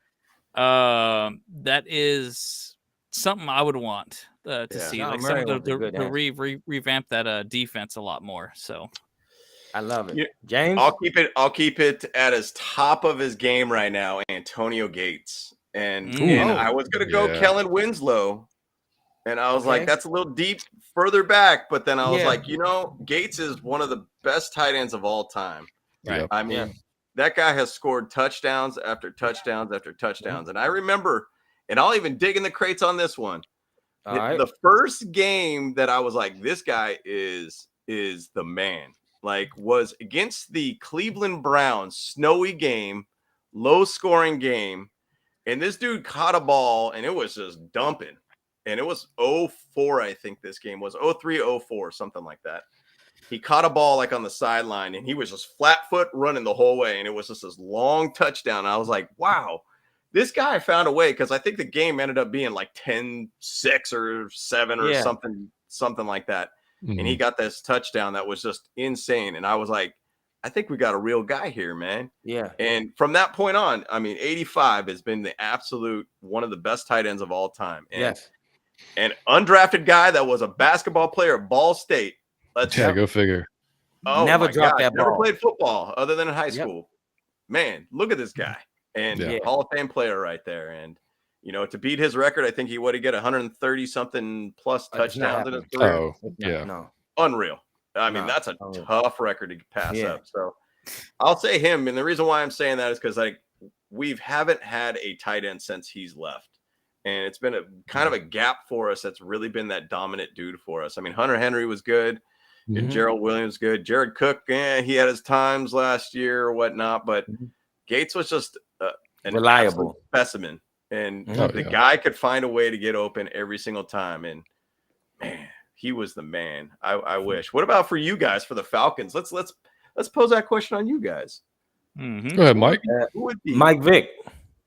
that is something I would want to see, like someone to revamp that defense a lot more. So. I love it. James? I'll keep it at his top of his game right now, Antonio Gates. And I was gonna go Kellen Winslow. And I was like, that's a little deep further back. But then I was like, Gates is one of the best tight ends of all time. Right. I mean, that guy has scored touchdowns after touchdowns after touchdowns. And I remember, and I'll even dig in the crates on this one. The first game that I was like, this guy is the man, like, was against the Cleveland Browns, snowy game, low scoring game. And this dude caught a ball and it was just dumping. And it was 0-4, I think this game was 0-3-0-4, something like that. He caught a ball like on the sideline and he was just flat foot running the whole way. And it was just this long touchdown. I was like, wow, this guy found a way, because I think the game ended up being like 10-6 or 7 or something like that. Mm-hmm. And he got this touchdown that was just insane. And I was like, I think we got a real guy here, man. Yeah. And from that point on, I mean, 85 has been the absolute one of the best tight ends of all time. And yes. An undrafted guy that was a basketball player at Ball State. Go figure. Oh, never dropped that ball. Never played football other than in high school. Man, look at this guy. And Hall of Fame player right there. And, to beat his record, I think he would get 130-something plus touchdowns in his career. Oh, yeah. No. Unreal. I mean, that's a tough record to pass up. So I'll say him. And the reason why I'm saying that is because, we haven't had a tight end since he's left. And it's been a kind of a gap for us. That's really been that dominant dude for us. I mean, Hunter Henry was good. And Gerald Williams good. Jared Cook, he had his times last year or whatnot. But Gates was just an reliable specimen. And the guy could find a way to get open every single time. And, man, he was the man. I wish. What about for you guys, for the Falcons? Let's pose that question on you guys. Go ahead, Mike. Who would be Mike Vick?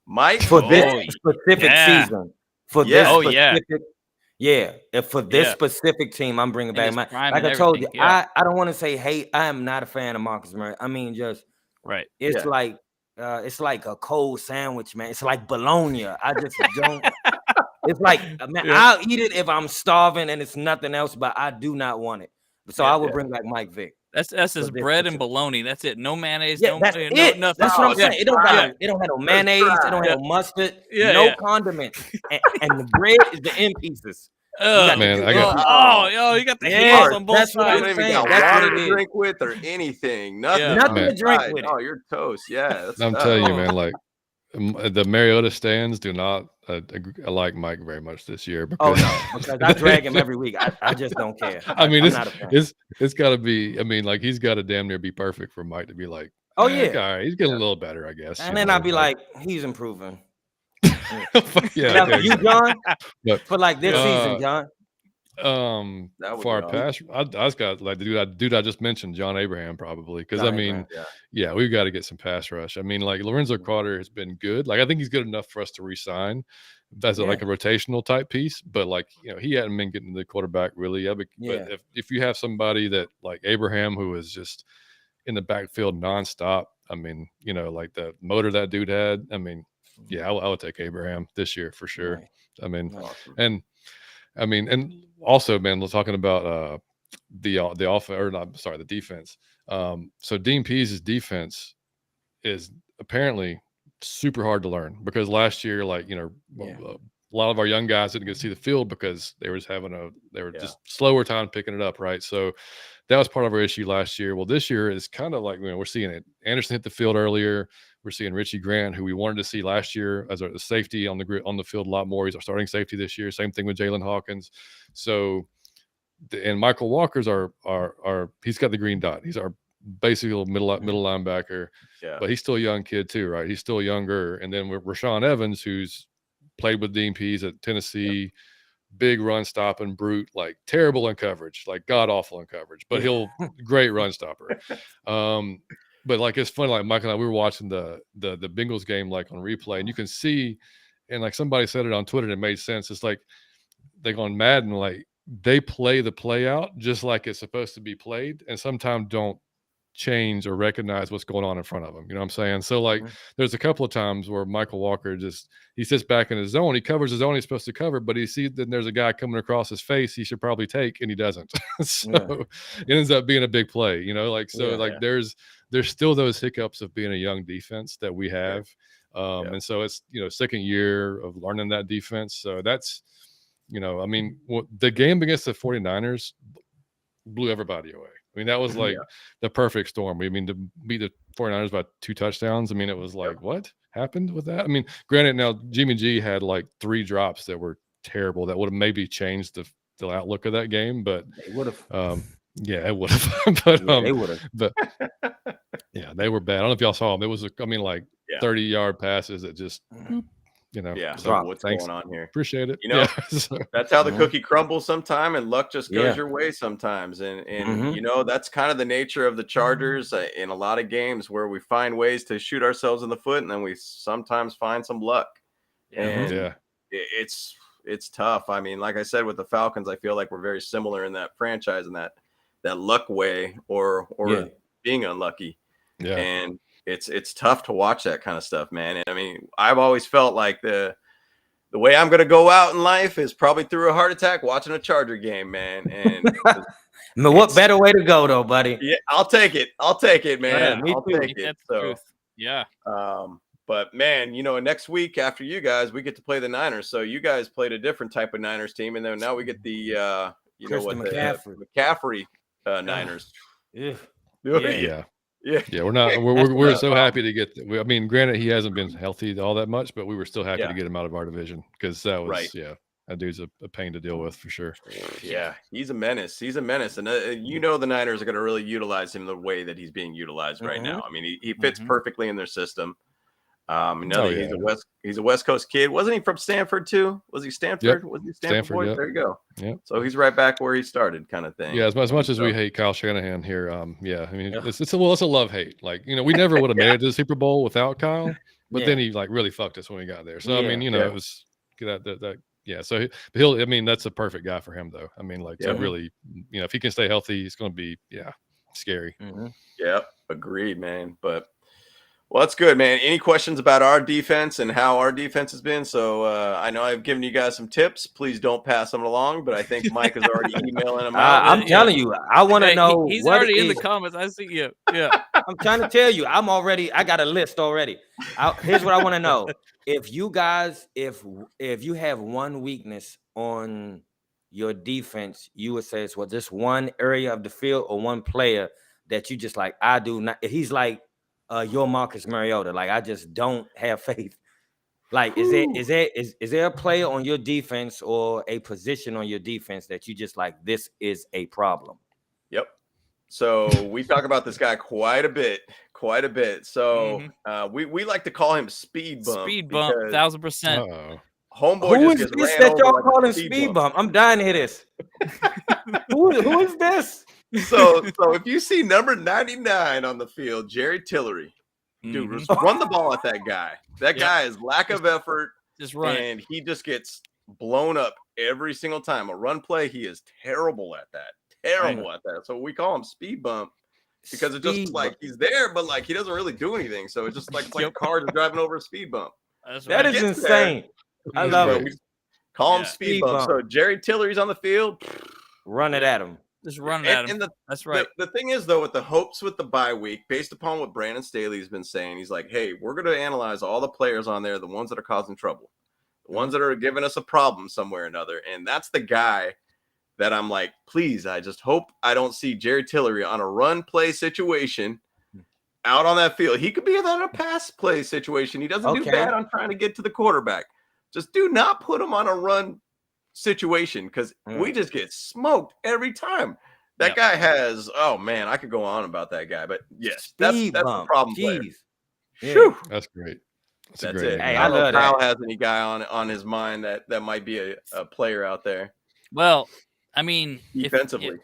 Mike, for this specific season. For this specific, if for this specific team, I'm bringing back Mike. Like I told you, I don't want to say hate. I am not a fan of Marcus Murray. I mean, just it's like a cold sandwich, man. It's like bologna. I just don't. It's like, man, I'll eat it if I'm starving and it's nothing else, but I do not want it. So I will bring back Mike Vick. That's his bread and bologna. That's it. No mayonnaise. Yeah, that's it. Nothing. That's what I'm saying. It don't have no mayonnaise. It don't have no mustard. No condiments. And the bread is the end pieces. Man, I got you got the hands on both sides. You don't even got water to drink with or anything. Nothing to drink with. Oh, you're toast. Yeah. I'm telling you, man, like the Mariota stands do not like Mike very much this year because I drag him every week. I just don't care. I mean, it's got to be. I mean, like he's got to damn near be perfect for Mike to be like, all right, he's getting a little better, I guess. And then I'll be like, he's improving. You, John, for like this season, John. For our pass, I just got like the dude I just mentioned, John Abraham, probably, because I mean, we've got to get some pass rush. I mean, like Lorenzo Carter has been good. Like I think he's good enough for us to re-sign as like a rotational type piece. But like he hadn't been getting the quarterback really. But if you have somebody that like Abraham, who is just in the backfield nonstop, I mean, like the motor that dude had. I mean, I would take Abraham this year for sure. Right. I mean, and also, man, we're talking about the offense, or not, sorry, the defense. So Dean Pease's defense is apparently super hard to learn because last year, a lot of our young guys didn't get to see the field because they were just slower time picking it up, right? So that was part of our issue last year. Well, this year is kind of like we're seeing it. Anderson hit the field earlier. We're seeing Richie Grant, who we wanted to see last year as a safety on the field a lot more. He's our starting safety this year. Same thing with Jalen Hawkins. So, and Michael Walker's he's got the green dot. He's our basically middle linebacker. Yeah. But he's still a young kid too, right? He's still younger. And then with Rashawn Evans, who's played with Dean Pease at Tennessee, big run stopping brute, like terrible in coverage, like god awful in coverage, but he'll great run stopper. But like it's funny, like Mike and I, we were watching the Bengals game like on replay, and you can see, and like somebody said it on Twitter, and it made sense. It's like they go on Madden, like they play the play out just like it's supposed to be played, and sometimes don't change or recognize what's going on in front of him. You know what I'm saying? So like there's a couple of times where Michael Walker he sits back in his zone, he covers his zone he's supposed to cover, but he sees that there's a guy coming across his face he should probably take, and he doesn't. So it ends up being a big play, there's still those hiccups of being a young defense that we have. And so it's, second year of learning that defense. So that's, the game against the 49ers blew everybody away. I mean, that was like the perfect storm. I mean, to beat the 49ers by 2 touchdowns. I mean, it was like, what happened with that? I mean, granted, now Jimmy G had like 3 drops that were terrible that would have maybe changed the outlook of that game, but they would have. It would have. But they would have. But yeah, they were bad. I don't know if y'all saw them. It was, 30-yard passes that just, So what's going on here? Appreciate it. That's how the cookie crumbles sometime, and luck just goes your way sometimes. And that's kind of the nature of the Chargers in a lot of games, where we find ways to shoot ourselves in the foot, and then we sometimes find some luck. And it's tough. I mean, like I said, with the Falcons, I feel like we're very similar in that franchise and that luck way or being unlucky. Yeah. And it's tough to watch that kind of stuff, man. And I mean, I've always felt like the way I'm going to go out in life is probably through a heart attack watching a Charger game, man. And what better way to go, though, buddy? Yeah, I'll take it, man. I'll take it. So, yeah. But man, next week after you guys, we get to play the Niners. So you guys played a different type of Niners team, and then now we get the McCaffrey Niners. Yeah, we're so happy to get. I mean, granted, he hasn't been healthy all that much, but we were still happy to get him out of our division, because that was that dude's a pain to deal with for sure. Yeah, he's a menace. And the Niners are going to really utilize him the way that he's being utilized right now. I mean, he fits perfectly in their system. He's a West Coast kid. Wasn't he from Stanford too? Was he Stanford? Yep. Was he Stanford boy? Yep. There you go. Yeah. So he's right back where he started, kind of thing. Yeah. As much as we hate Kyle Shanahan here, I mean, it's a love hate. Like, we never would have made it to the Super Bowl without Kyle, but then he really fucked us when we got there. So I mean, it was that. Yeah. So he'll. I mean, that's a perfect guy for him, though. I mean, to really, if he can stay healthy, he's going to be scary. Mm-hmm. Yeah. Agreed, man. But. Well, that's good, man. Any questions about our defense and how our defense has been? So I know I've given you guys some tips. Please don't pass them along, but I think Mike is already emailing them out. I'm telling you, I want to know. He's already in the comments. I see you. Yeah. I'm trying to tell you, I got a list already. Here's what I want to know. If you guys, if you have one weakness on your defense, you would say it's just one area of the field or one player that you just like, I do not. He's like, your Marcus Mariota, like I just don't have faith. Like, is there a player on your defense or a position on your defense that you just like, this is a problem? Yep. So we talk about this guy quite a bit. So we like to call him Speed Bump. Speed Bump, 1000%. Homeboy, who is this that y'all call him Speed Bump? I'm dying to hear this. who is this? So if you see number 99 on the field, Jerry Tillery, dude, run the ball at that guy. That guy is lack of effort, and he just gets blown up every single time. A run play, he is terrible at that. So we call him Speed Bump because it's just like he's there, but like he doesn't really do anything. So it's just like a car just driving over a speed bump. That is insane. I love it. Call him Speed Bump. So Jerry Tillery's on the field. Run it at him. Just run at him. That's right. The thing is, though, with the hopes with the bye week, based upon what Brandon Staley has been saying, he's like, hey, we're going to analyze all the players on there, the ones that are causing trouble, the ones that are giving us a problem somewhere or another. And that's the guy that I'm like, please, I just hope I don't see Jerry Tillery on a run play situation out on that field. He could be in a pass play situation. He doesn't do bad on trying to get to the quarterback. Just do not put him on a run situation, because we just get smoked every time. That guy has, oh man, I could go on about that guy, but yes, that's the problem. Yeah. That's great. That's it. Hey, I don't know if Kyle has any guy on his mind that might be a player out there. Well, I mean, defensively.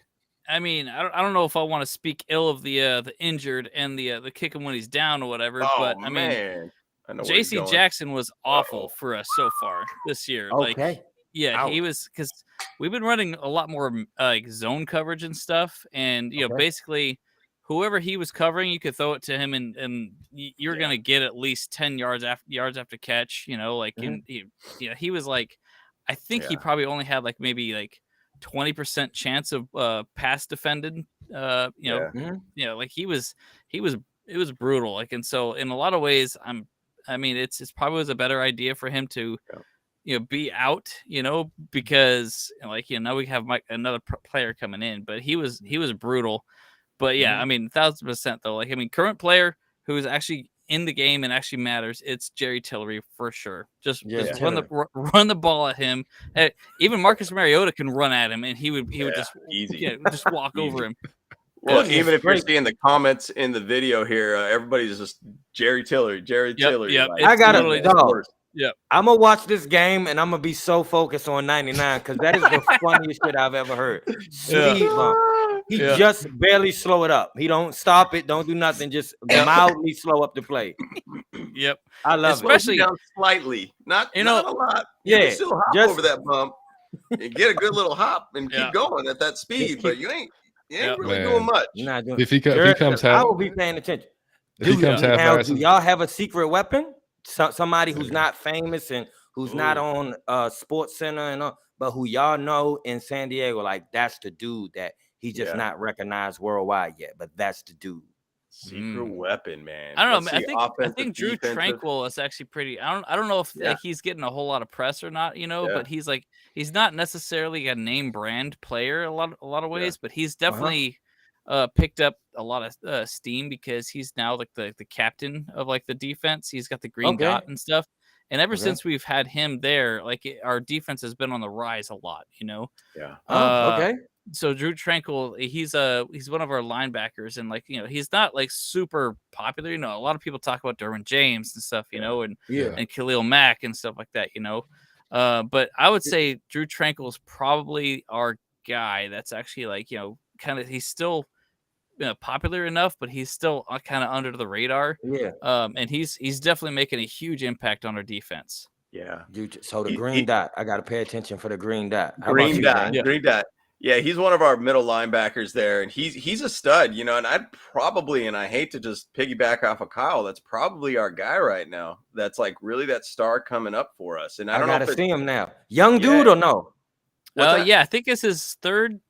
I don't know if I want to speak ill of the injured and the kick him when he's down or whatever, but I mean, J.C. Jackson was awful for us so far this year. He was, because we've been running a lot more like zone coverage and stuff, and basically whoever he was covering, you could throw it to him, and you're gonna get at least 10 yards after catch. And he was like, I think he probably only had like maybe like 20% chance of pass defended. Like he was it was brutal. Like, and so in a lot of ways, it's probably was a better idea for him to be out, because now we have another player coming in, but he was brutal. But yeah, 1,000% though. Like, current player who is actually in the game and actually matters, it's Jerry Tillery for sure. Just run the ball at him. Even Marcus Mariota can run at him, and he would just easy, just walk over him. Well, even if you're seeing the comments in the video here, everybody's just Jerry Tillery. Yep. Like, I got a dog. Yeah, I'm gonna watch this game and I'm gonna be so focused on 99 because that is the funniest shit I've ever heard. Speed bump. He just barely slow it up. He don't stop it, don't do nothing, just mildly slow up the play. Yep, I love especially down slightly, not a lot. You can still hop over that bump and get a good little hop and keep going at that speed, but you ain't really doing much. If he comes half, I will be paying attention. If he comes half, do y'all have a secret weapon? Somebody who's not famous and who's not on Sports Center and all, but who y'all know in San Diego, like that's the dude that he's just not recognized worldwide yet, but that's the dude. Secret weapon, man. I don't know. I think Drew Tranquil is actually pretty. I don't know if he's getting a whole lot of press or not, but he's not necessarily a name brand player a lot of ways, but he's definitely picked up a lot of steam because he's now like the captain of like the defense. He's got the green dot and stuff. And ever since we've had him there, our defense has been on the rise a lot, Yeah. So Drew Tranquil, he's one of our linebackers, and he's not like super popular. A lot of people talk about Derwin James and stuff, and Khalil Mack and stuff like that, But I would say Drew Tranquil is probably our guy that's actually kind of he's still popular enough, but he's still kind of under the radar. Yeah. And he's definitely making a huge impact on our defense. Yeah. So the green dot, I got to pay attention for the green dot. Green dot. Yeah, he's one of our middle linebackers there, and he's a stud, and and I hate to just piggyback off of Kyle, that's probably our guy right now. That's like really that star coming up for us. And I don't know if see him now. Young dude or no? I think it's his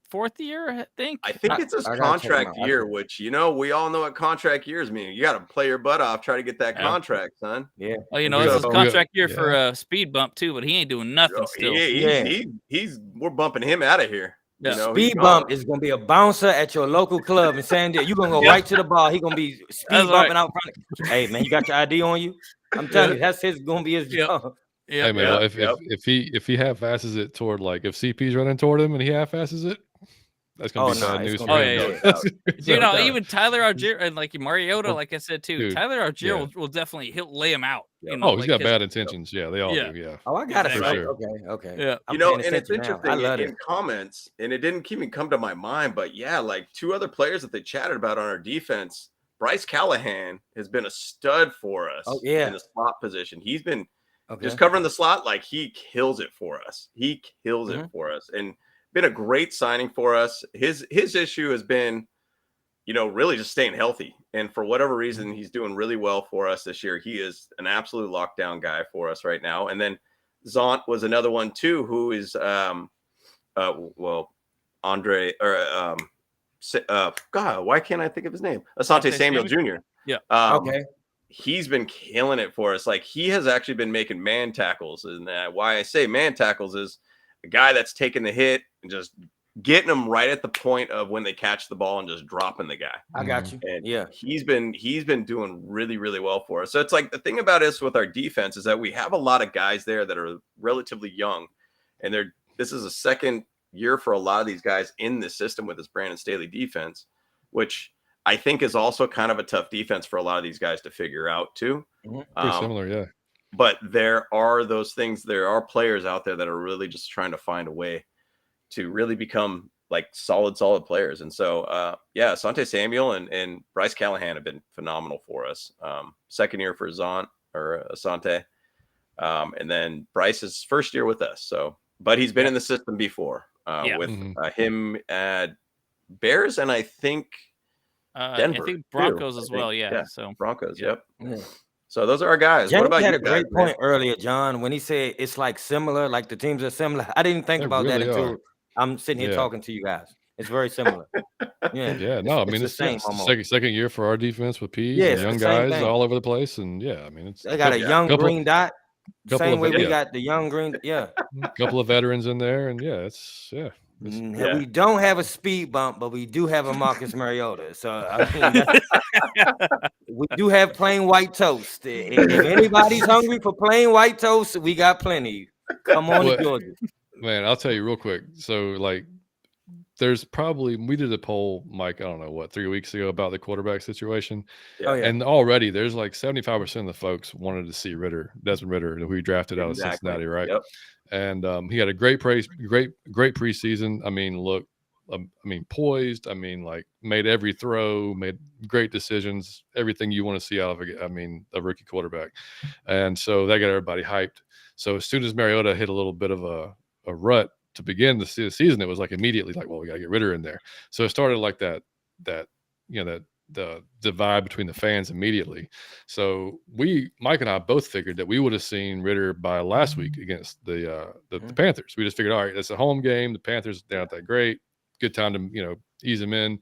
fourth year, I think it's his contract year, which we all know what contract years mean. You got to play your butt off, try to get that contract, son. Yeah. Oh, it's his contract year for a speed bump too, but he ain't doing nothing still. We're bumping him out of here. Yeah. Speed bump is gonna be a bouncer at your local club in San Diego. You're gonna go right to the ball. He's gonna be speed bumping out front. Hey man, you got your ID on you? I'm telling you, that's gonna be his job. Yeah. Hey man, if he half-asses it toward if CP's running toward him and he half-asses it, that's gonna be bad news for him. Even Tyler Algier and Mariota, like I said too, Tyler Algier will definitely he'll lay him out. He's got bad intentions. Yeah, they all do. Yeah. Oh, I got it. Sure. Okay. Yeah. And it's interesting in comments, and it didn't even come to my mind, but two other players that they chatted about on our defense. Bryce Callahan has been a stud for us in the slot position. He's been just covering the slot he kills it for us. He kills it for us, and been a great signing for us. His issue has been, really just staying healthy. And for whatever reason, he's doing really well for us this year. He is an absolute lockdown guy for us right now. And then Zont was another one too, who is, Andre or God, why can't I think of his name? Asante Samuel Jr. Yeah. He's been killing it for us. He has actually been making man tackles. And why I say man tackles is a guy that's taking the hit and just getting them right at the point of when they catch the ball and just dropping the guy. I got you. And he's been doing really, really well for us. So it's the thing about us with our defense is that we have a lot of guys there that are relatively young, and this is a second year for a lot of these guys in this system with this Brandon Staley defense, which I think is also kind of a tough defense for a lot of these guys to figure out too. Pretty similar, yeah. But there are those things. There are players out there that are really just trying to find a way to really become solid players. And so, Asante Samuel and Bryce Callahan have been phenomenal for us. Second year for Zont or Asante. And then Bryce's first year with us. So, but he's been in the system before with him at Bears. And I think Denver, I think too, Broncos I as think. well. Yeah. Yeah, So Broncos. yeah. Yep. So those are our guys. James What about had you a great guys, man? point earlier, John, when he said it's like similar, like the teams are similar. I didn't think They about that really are. until I'm sitting here Yeah. talking to you guys. It's very similar. Yeah. Yeah, no, I It's mean the it's same the almost. second year for our defense with Peas Yeah, and it's young the same guys thing. all over the place, and yeah, I mean it's They got a young couple green dot, same of way we yeah, got the young green. Yeah. couple of veterans in there, and yeah, it's Yeah. We don't have a speed bump, but we do have a Marcus Mariota. So I mean, we do have plain white toast. If anybody's hungry for plain white toast, we got plenty. Come on, Well, Georgia. man, I'll tell you real quick. So like, there's probably we did a poll, Mike. I don't know what 3 weeks ago about the quarterback situation, Oh yeah. and already there's like 75% of the folks wanted to see Desmond Ritter, who we drafted out of Cincinnati, right? Yep. And he had a great preseason. I mean, look, I mean, poised. I mean, like made every throw, made great decisions, everything you want to see out of a rookie quarterback. And so that got everybody hyped. So as soon as Mariota hit a little bit of a rut to begin the season, it was like immediately like, well, we got to get Ritter in there. So it started like that the divide between the fans immediately. So Mike and I both figured that we would have seen Ritter by last week against the Panthers. We just figured, all right, it's a home game. The Panthers, they're not that great. Good time to ease them in.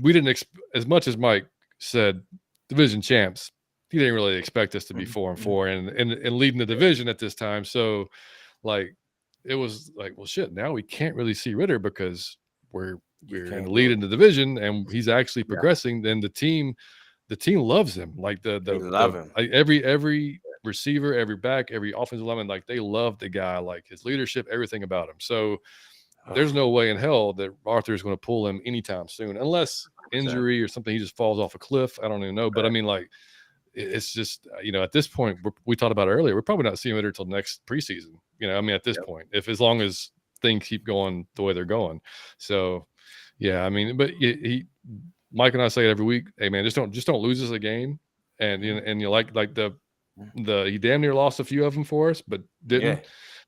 We didn't as much as Mike said, division champs. He didn't really expect us to be 4-4 and leading the division at this time. So like it was like, well, shit. Now we can't really see Ritter because we're in the lead in the division, and he's actually progressing. Then the team loves him. Like they love him. Like every receiver, every back, every offensive lineman, like they love the guy, like his leadership, everything about him. So there's no way in hell that Arthur is going to pull him anytime soon, unless injury or something. He just falls off a cliff. I don't even know. But I mean, like it's just at this point we talked about earlier, we're probably not seeing Ritter until next preseason. I mean, at this point, as long as things keep going the way they're going. So. Yeah, I mean, but Mike and I say it every week. Hey, man, just don't lose us a game, and you like he damn near lost a few of them for us, but didn't.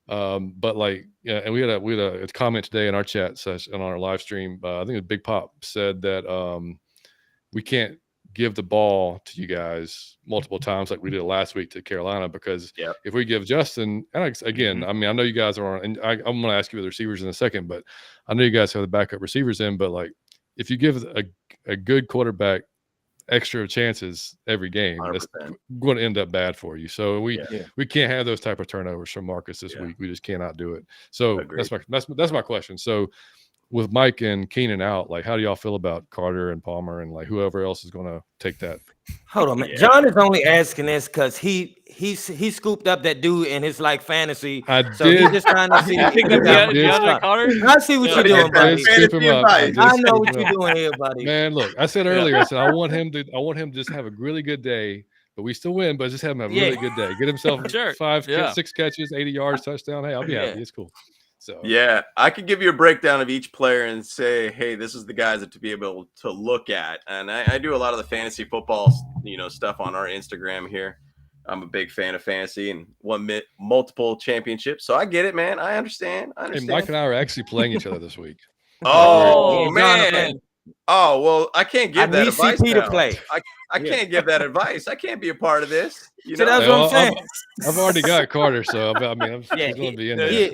Yeah. But like, yeah, and we had a comment today in our chat session on our live stream. I think it was Big Pop said that we can't give the ball to you guys multiple times like we did last week to Carolina, because if we give Justin, and again, I mean, I know you guys are on, and I'm going to ask you about the receivers in a second, but I know you guys have the backup receivers in, but like if you give a good quarterback extra chances every game, 100%. That's going to end up bad for you. So we can't have those type of turnovers from Marcus this week. We just cannot do it. So that's my question. So with Mike and Keenan out, like, how do y'all feel about Carter and Palmer and like whoever else is going to take that? Hold on, man. Yeah. John is only asking this because he scooped up that dude in his like fantasy. He's just trying to see. I see what you're doing, buddy. I know what you're doing here, buddy. Man, look, I said earlier, I said I want him to just have a really good day, but we still win. But just have him have a really good day. Get himself 6 catches, 80 yards, touchdown. Hey, I'll be happy. It's cool. So yeah, I could give you a breakdown of each player and say, hey, this is the guys that to be able to look at. And I do a lot of the fantasy football, stuff on our Instagram here. I'm a big fan of fantasy and won multiple championships. So I get it, man. I understand. Hey, Mike and I are actually playing each other this week. Oh, man. Oh, well, I can't give that advice CP now. to play. I can't give that advice. I can't be a part of this. So that's what I'm saying. I've already got Carter, so I'm going to be in there.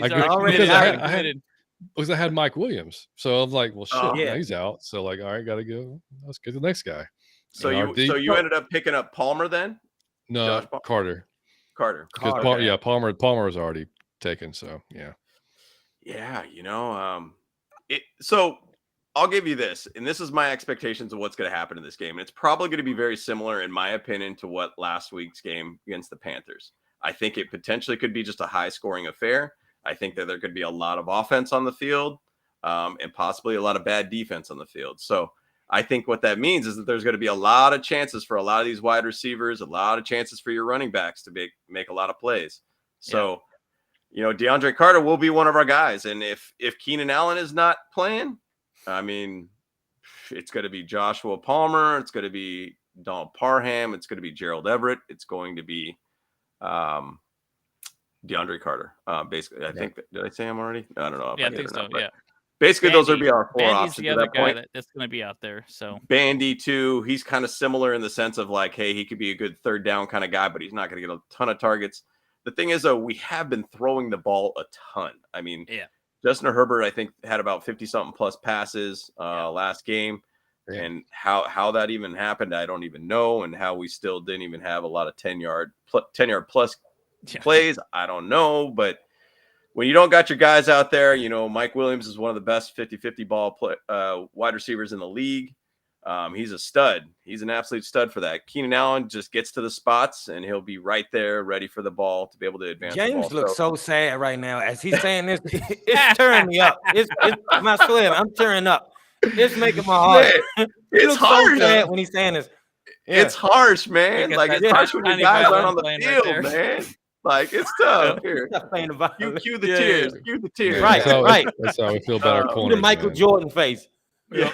Because I had Mike Williams, so I'm like, well, shit, he's out. So like, all right, got to go. Let's get the next guy. So you ended up picking up Palmer then? No, Carter. Because Palmer was already taken. So yeah. So I'll give you this, and this is my expectations of what's going to happen in this game. And it's probably going to be very similar, in my opinion, to what last week's game against the Panthers. I think it potentially could be just a high-scoring affair. I think that there could be a lot of offense on the field and possibly a lot of bad defense on the field. So I think what that means is that there's going to be a lot of chances for a lot of these wide receivers, a lot of chances for your running backs to make a lot of plays. So, DeAndre Carter will be one of our guys. And if Keenan Allen is not playing, I mean, it's going to be Joshua Palmer. It's going to be Donald Parham. It's going to be Gerald Everett. It's going to be DeAndre Carter. Basically, I think. Did I say him already? I don't know. I think so. Yeah. Basically, those would be our 4 Bandy's options the at other that guy point. that's going to be out there. So Bandy too, he's kind of similar in the sense of like, hey, he could be a good third down kind of guy, but he's not going to get a ton of targets. The thing is, though, we have been throwing the ball a ton. I mean, Justin Herbert, I think, had about 50-something plus passes last game. Yeah. And how that even happened, I don't even know. And how we still didn't even have a lot of 10-yard plus plays, I don't know. But when you don't got your guys out there, you know, Mike Williams is one of the best 50-50 ball wide receivers in the league. He's a stud. He's an absolute stud for that. Keenan Allen just gets to the spots, and he'll be right there ready for the ball to be able to advance James the ball. looks so sad right now. As he's saying this, it's turning me up. It's my swear, I'm turning up. It's making my heart. It's hard so when he's saying this. Yeah. It's harsh, man. Like, it's harsh when your guys aren't on the field, man. Like, it's tough. Here, cue the tears. Cue the tears. Right. That's how we feel about our corners. The Michael Jordan face. Yep.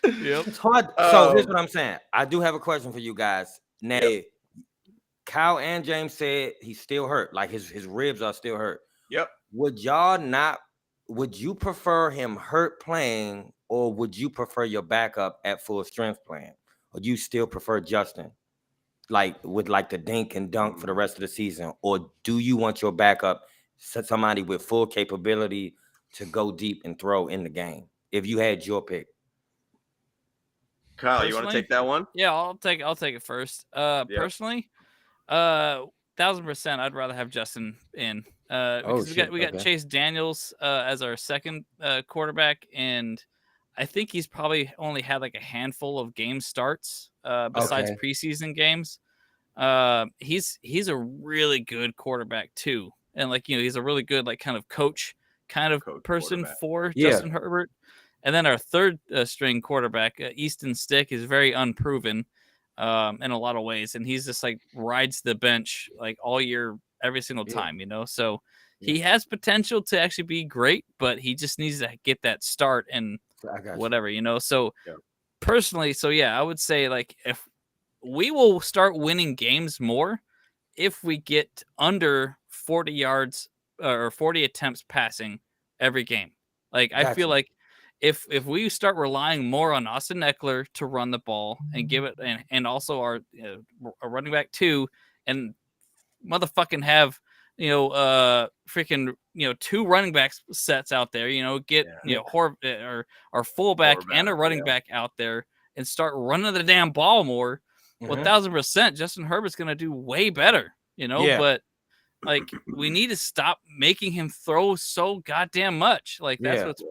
It's hard. So here's what I'm saying. I do have a question for you guys. Now, Kyle and James said he's still hurt. Like his ribs are still hurt. Yep. Would you prefer him hurt playing, or would you prefer your backup at full strength playing? Or do you still prefer Justin? Like with like the dink and dunk for the rest of the season? Or do you want your backup somebody with full capability to go deep and throw in the game? If you had your pick. Kyle, you want to take that one? Yeah, I'll take it first. Personally, 1,000%, I'd rather have Justin in. Because we got Chase Daniels as our second quarterback, and I think he's probably only had like a handful of game starts besides preseason games. He's a really good quarterback too, and like, you know, he's a really good like kind of coach person for Justin Herbert. And then our third string quarterback, Easton Stick, is very unproven in a lot of ways, and he's just like rides the bench like all year, every single time, you know. So he has potential to actually be great, but he just needs to get that start and whatever, you know. So personally, I would say like if we will start winning games more if we get under 40 yards or 40 attempts passing every game. Like I feel like if we start relying more on Austin Eckler to run the ball and give it, and also our running back too, and motherfucking have, you know, freaking, you know, 2 running back sets out there, you know, get you know or our fullback and a running back out there and start running the damn ball more. 1,000%, Justin Herbert's gonna do way better, you know. But like, we need to stop making him throw so goddamn much. Like that's what's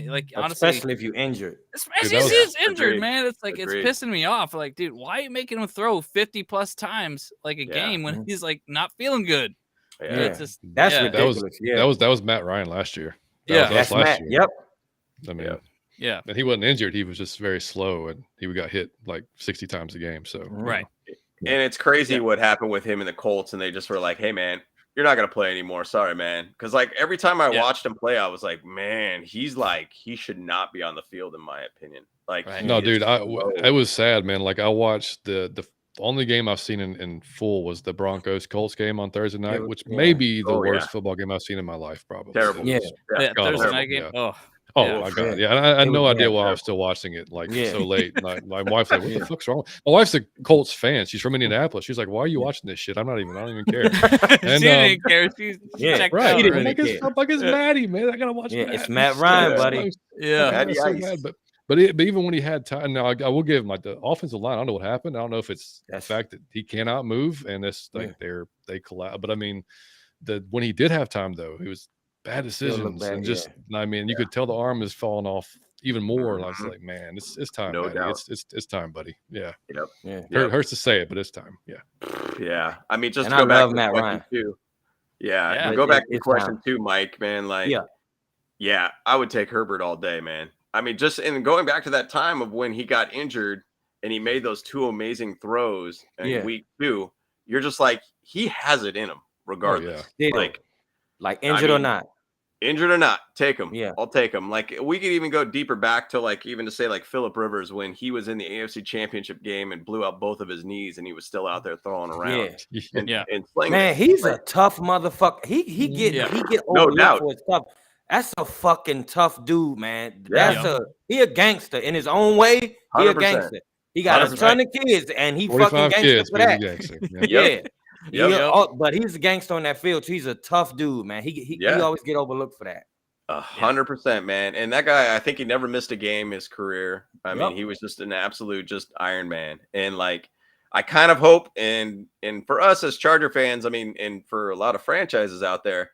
like, honestly, especially if you're injured. Especially if he's injured, man. It's like it's pissing me off. Like, dude, why are you making him throw 50 plus times like a game when he's like not feeling good? It's just, that's ridiculous. That was Matt Ryan last year. That was last year. Yep. I mean, and he wasn't injured. He was just very slow, and he got hit like 60 times a game. So right. And it's crazy what happened with him and the Colts, and they just were like, "Hey, man, you're not gonna play anymore. Sorry, man." Because like every time I watched him play, I was like, "Man, he should not be on the field, in my opinion." Like, no, dude, it was sad, man. Like I watched the only game I've seen in full was the Broncos Colts game on Thursday night, which may be the worst football game I've seen in my life, probably. Terrible. Thursday night game. Oh my God. Yeah. I had no idea why I was still watching it like so late. My wife's like, "What the fuck's wrong?" My wife's a Colts fan. She's from Indianapolis. She's like, "Why are you watching this shit?" I don't even care. And, she didn't care. She checked out. I'm like, it's Matty, man. I gotta watch Matt. It's Matt Ryan, buddy. But even when he had time, now I will give him like the offensive line. I don't know what happened. I don't know if it's the fact that he cannot move and it's like they collapse. But I mean, when he did have time though, it was bad decisions and just I mean, you could tell the arm is falling off even more. And I was like, man, it's time. No doubt. It's time, buddy. Yeah. Hurts to say it, but it's time. Yeah. I mean, just and to go back to Matt Ryan too. Yeah. Go back to the question too, Mike. Man, like, I would take Herbert all day, man. I mean, just in going back to that time of when he got injured and he made those 2 amazing throws in week 2, you're just like, he has it in him, regardless. Like injured or not. Injured or not, take him. Yeah. I'll take him. Like, we could even go deeper back to, like, even to say, like, Phillip Rivers when he was in the AFC Championship game and blew out both of his knees and he was still out there throwing around. And slinging man, it. he's a tough motherfucker. He get no overlooked doubt. for his stuff. That's a fucking tough dude, man. He a gangster in his own way. He 100%. A gangster. He got 100%. A ton of kids, and he fucking gangster for that. But he's a gangster on that field. He's a tough dude, man. He always get overlooked for that. 100%, man. And that guy, I think he never missed a game his career. I mean, he was just an absolute just Iron Man. And like, I kind of hope, and for us as Charger fans, I mean, and for a lot of franchises out there,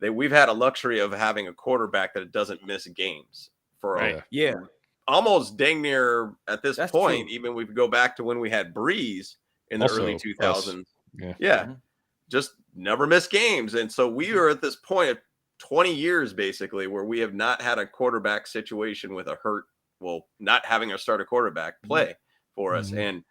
that we've had a luxury of having a quarterback that doesn't miss games for almost dang near at this point. True. Even we could go back to when we had Breeze in the early 2000s. Just never missed games. And so we are at this point of 20 years basically where we have not had a quarterback situation with a hurt, not having a starter quarterback play for us. And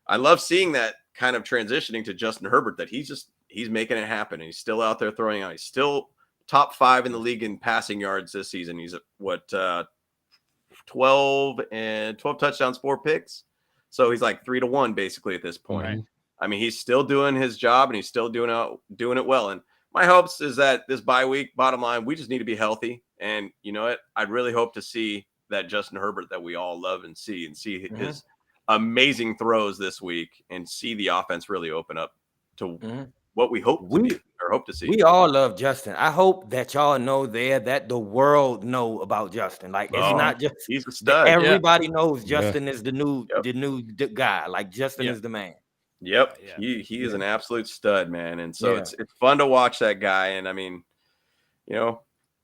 I love seeing that kind of transitioning to Justin Herbert, that he's making it happen. And he's still out there throwing out. He's still top 5 in the league in passing yards this season. He's at 12 touchdowns, 4 picks. So he's like 3-1 basically at this point. Right. I mean, he's still doing his job and he's still doing it well. And my hopes is that this bye week, bottom line, we just need to be healthy. And you know what? I'd really hope to see that Justin Herbert that we all love and see his amazing throws this week and see the offense really open up to what we hope to see. We all love Justin. I hope that y'all know that the world know about Justin. Like, it's not just he's a stud. Everybody knows Justin is the new guy. Like, Justin is the man. Yep. He is an absolute stud, man. And so it's fun to watch that guy. And I mean, you know,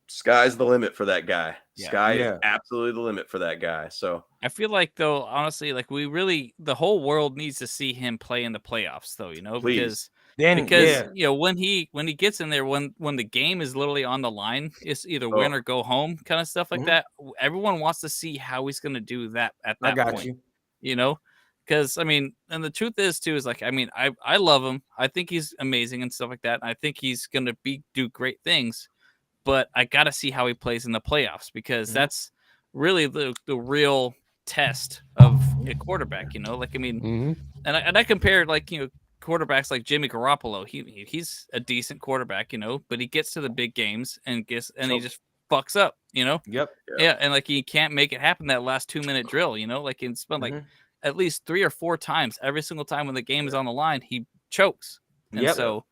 sky's the limit for that guy. Sky is absolutely the limit for that guy. So I feel like, though, honestly, like the whole world needs to see him play in the playoffs, though, you know, because you know, when he gets in there, when the game is literally on the line, it's either win or go home kind of stuff like that. Everyone wants to see how he's going to do that at that point, you know, because I mean, and the truth is too, is like, I mean, I love him. I think he's amazing and stuff like that. I think he's going to do great things, but I got to see how he plays in the playoffs, because that's really the real test of a quarterback, you know, like, I mean, and I compared, like, you know, quarterbacks like Jimmy Garoppolo. He's a decent quarterback, you know, but he gets to the big games and he just fucks up, you know. And like, he can't make it happen that last 2-minute drill, you know, like, it's been like at least 3 or 4 times every single time when the game is on the line, he chokes. And so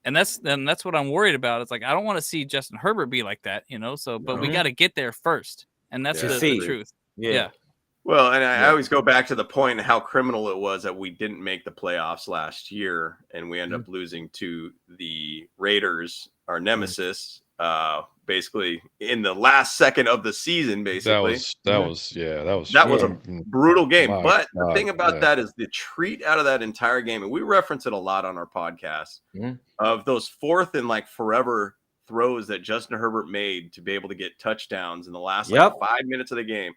that's what I'm worried about. It's like, I don't want to see Justin Herbert be like that, you know. So but we got to get there first, and that's the truth. Well, and I always go back to the point of how criminal it was that we didn't make the playoffs last year, and we end up losing to the Raiders, our nemesis, basically in the last second of the season. Basically, that was a brutal game. But the thing about that is the treat out of that entire game, and we reference it a lot on our podcast, of those 4th and like forever throws that Justin Herbert made to be able to get touchdowns in the last 5 minutes of the game.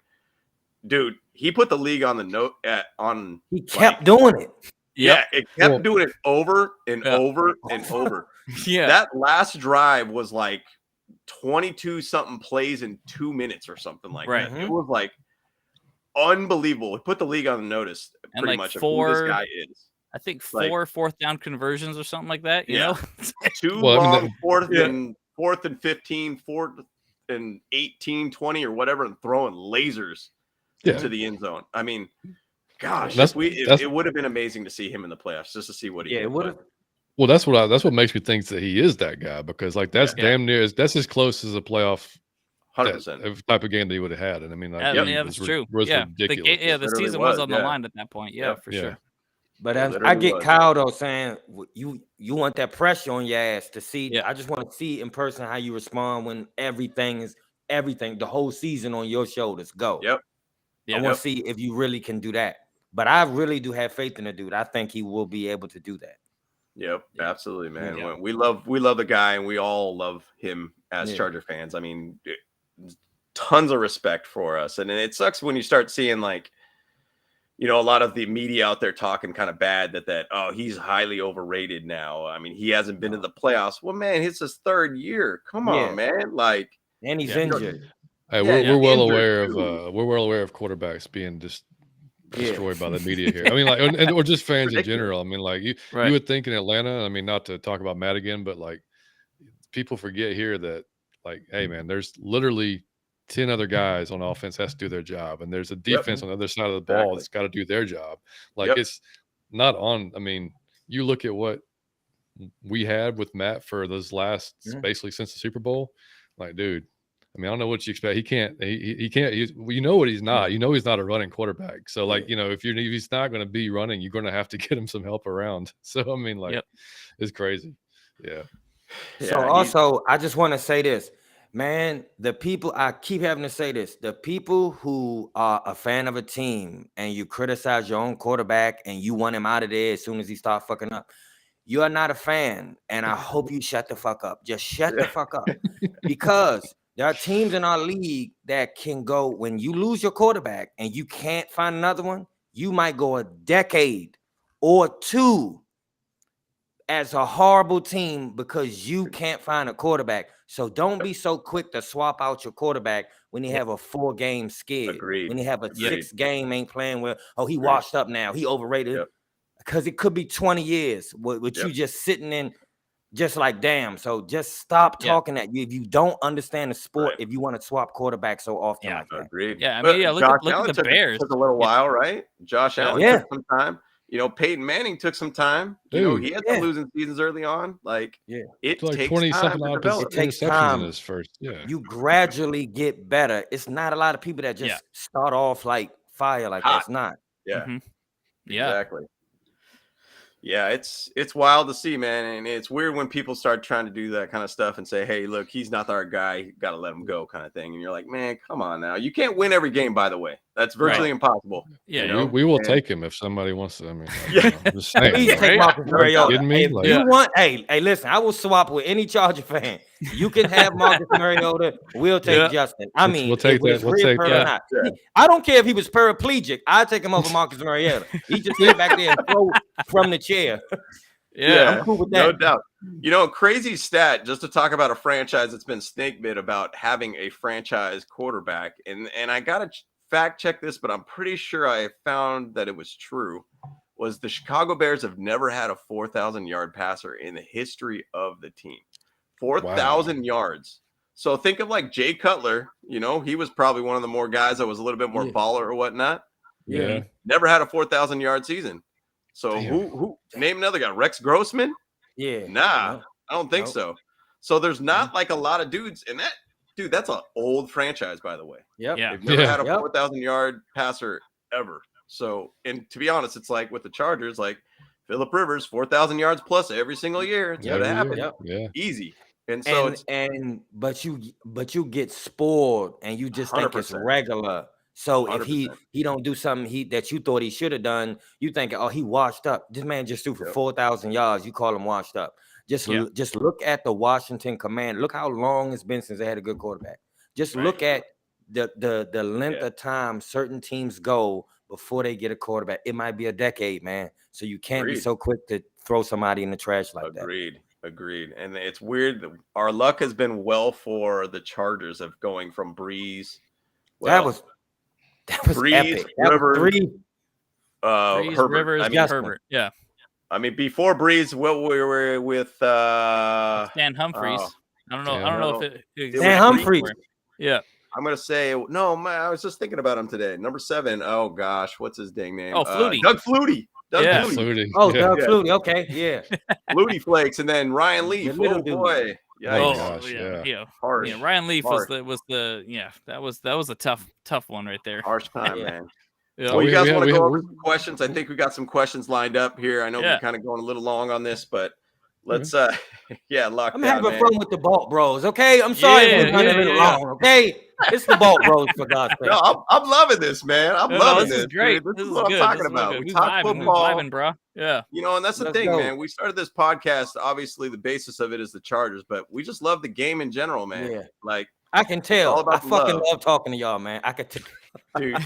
Dude, he put the league on the note on. He kept doing it. Yeah, it kept doing it over and over and over. That last drive was like 22 something plays in 2 minutes or something like that. It was like unbelievable. It put the league on the notice pretty much of who this guy is. I think 4 fourth down conversions or something like that. You know, 2 long fourth and 15, 4th and 18, 20 or whatever, and throwing lasers to the end zone. I mean, gosh, it would have been amazing to see him in the playoffs, just to see what he did. It would have. Well, that's what makes me think that he is that guy, because like that's damn near that's as close as a playoff 100% type of game that he would have had. And I mean, like, that's true. Ridiculous. The season was on the line at that point. For sure. But I get Kyle though saying you want that pressure on your ass to see. I just want to see in person how you respond when everything the whole season on your shoulders. Go. I want to see if you really can do that. But I really do have faith in the dude. I think he will be able to do that. Absolutely, man. We love the guy, and we all love him as Charger fans. I mean, tons of respect for us. And it sucks when you start seeing like a lot of the media out there talking kind of bad that he's highly overrated now. I mean, he hasn't been in the playoffs. Well, man, it's his third year. Come on, man. Like, and he's injured. Hey, we're well aware of quarterbacks being just destroyed by the media here. I mean, like, or just fans in general. I mean, like you would think in Atlanta. I mean, not to talk about Matt again, but like people forget here that, like, hey, man, there's literally 10 other guys on offense has to do their job, and there's a defense on the other side of the ball that's got to do their job. Like it's not on. I mean, you look at what we had with Matt for those last basically since the Super Bowl. Like, dude, I mean, I don't know what you expect. He can't. You know what he's not. You know he's not a running quarterback. So, like, if he's not going to be running, you're going to have to get him some help around. So, I mean, like, it's crazy. Yeah. So also, I just want to say this. Man, the people, I keep having to say this, the people who are a fan of a team and you criticize your own quarterback and you want him out of there as soon as he starts fucking up, you are not a fan. And I hope you shut the fuck up. Just shut the fuck up. Because there are teams in our league that can go, when you lose your quarterback and you can't find another one, you might go a decade or two as a horrible team because you can't find a quarterback. So don't be so quick to swap out your quarterback when you have a 4-game skid. Agreed. When you have a 6-game ain't playing well. Oh, he washed up now. He overrated. Because it could be 20 years with you just sitting in just like, damn. So just stop talking at you. If you don't understand the sport, if you want to swap quarterbacks so often like that. Agreed. Yeah, I mean, look at the Bears. Took a little while, right? Josh Allen took some time. Peyton Manning took some time. Dude, he had some losing seasons early on. Like, it like takes 20 time something to odd develop. It takes time. in his first. Yeah. You gradually get better. It's not a lot of people that just start off like fire like that. It's not. Yeah. Mm-hmm. Exactly. Yeah, it's wild to see, man. And it's weird when people start trying to do that kind of stuff and say, hey, look, he's not our guy. Got to let him go kind of thing. And you're like, man, come on now. You can't win every game, by the way. That's virtually impossible. Yeah. We will take him if somebody wants to. I mean, I'm just saying. Please take Marcus Mariota. Kidding me? If you want, hey, listen, I will swap with any Charger fan. You can have Marcus Mariota. We'll take Justin. I mean, we'll take that. We'll take that. I don't care if he was paraplegic. I'll take him over Marcus Mariota. He just sit back there and throw from the chair. Yeah, I'm cool with that. No doubt. Crazy stat, just to talk about a franchise that's been snake bit about having a franchise quarterback. And I got to fact check this, but I'm pretty sure I found that it was true, was the Chicago Bears have never had a 4,000-yard passer in the history of the team. 4,000 yards. So think of like Jay Cutler. He was probably one of the more guys that was a little bit more baller or whatnot. Yeah. Never had a 4,000-yard season. So who name another guy? Rex Grossman? Yeah. Nah, I don't think so. So there's not like a lot of dudes. And that's an old franchise, by the way. Yep. Yeah. They've never had a 4,000-yard passer ever. So, and to be honest, it's like with the Chargers, like Phillip Rivers, 4,000 yards plus every single year. It's going to happen. Yep. Easy. And so but you get spoiled and you just think it's regular. So 100%. If he don't do something that you thought he should have done, you think, oh, he washed up. This man just threw for 4,000 yards. You call him washed up. Just look at the Washington Command. Look how long it's been since they had a good quarterback. Just look at the length of time certain teams go before they get a quarterback. It might be a decade, man. So you can't be so quick to throw somebody in the trash like that. Agreed. And it's weird. Our luck has been well for the Chargers of going from Breeze. That was Breeze, epic. Rivers, Rivers, Herbert. Yeah. I mean, before Breeze, what we were with Dan Humphries. I don't know if it Dan Humphries. Yeah. I'm gonna say no. I was just thinking about him today. Number 7. Oh gosh, what's his dang name? Oh, Flutie. Doug Flutie. Flutie. Oh, Doug Flutie. Okay, yeah. Flutie Flakes, and then Ryan Leaf. Oh boy. Yeah. Harsh. Yeah, Ryan Leaf was that was a tough one right there. Harsh time, man. Yeah. Well, you guys want to go over some questions? I think we got some questions lined up here. I know we're kind of going a little long on this, but let's lock I'm down, having fun with the Bolt Bros. Okay, I'm sorry if we're running a little long. Okay, it's the Bolt Bros for God's sake. No, I'm loving this, man. I'm loving this. This is great. This is what I'm talking about. We talk football, bro. Yeah, and that's the thing, man. We started this podcast. Obviously, the basis of it is the Chargers, but we just love the game in general, man. Yeah. Like I can tell. I fucking love talking to y'all, man. I could tell. dude.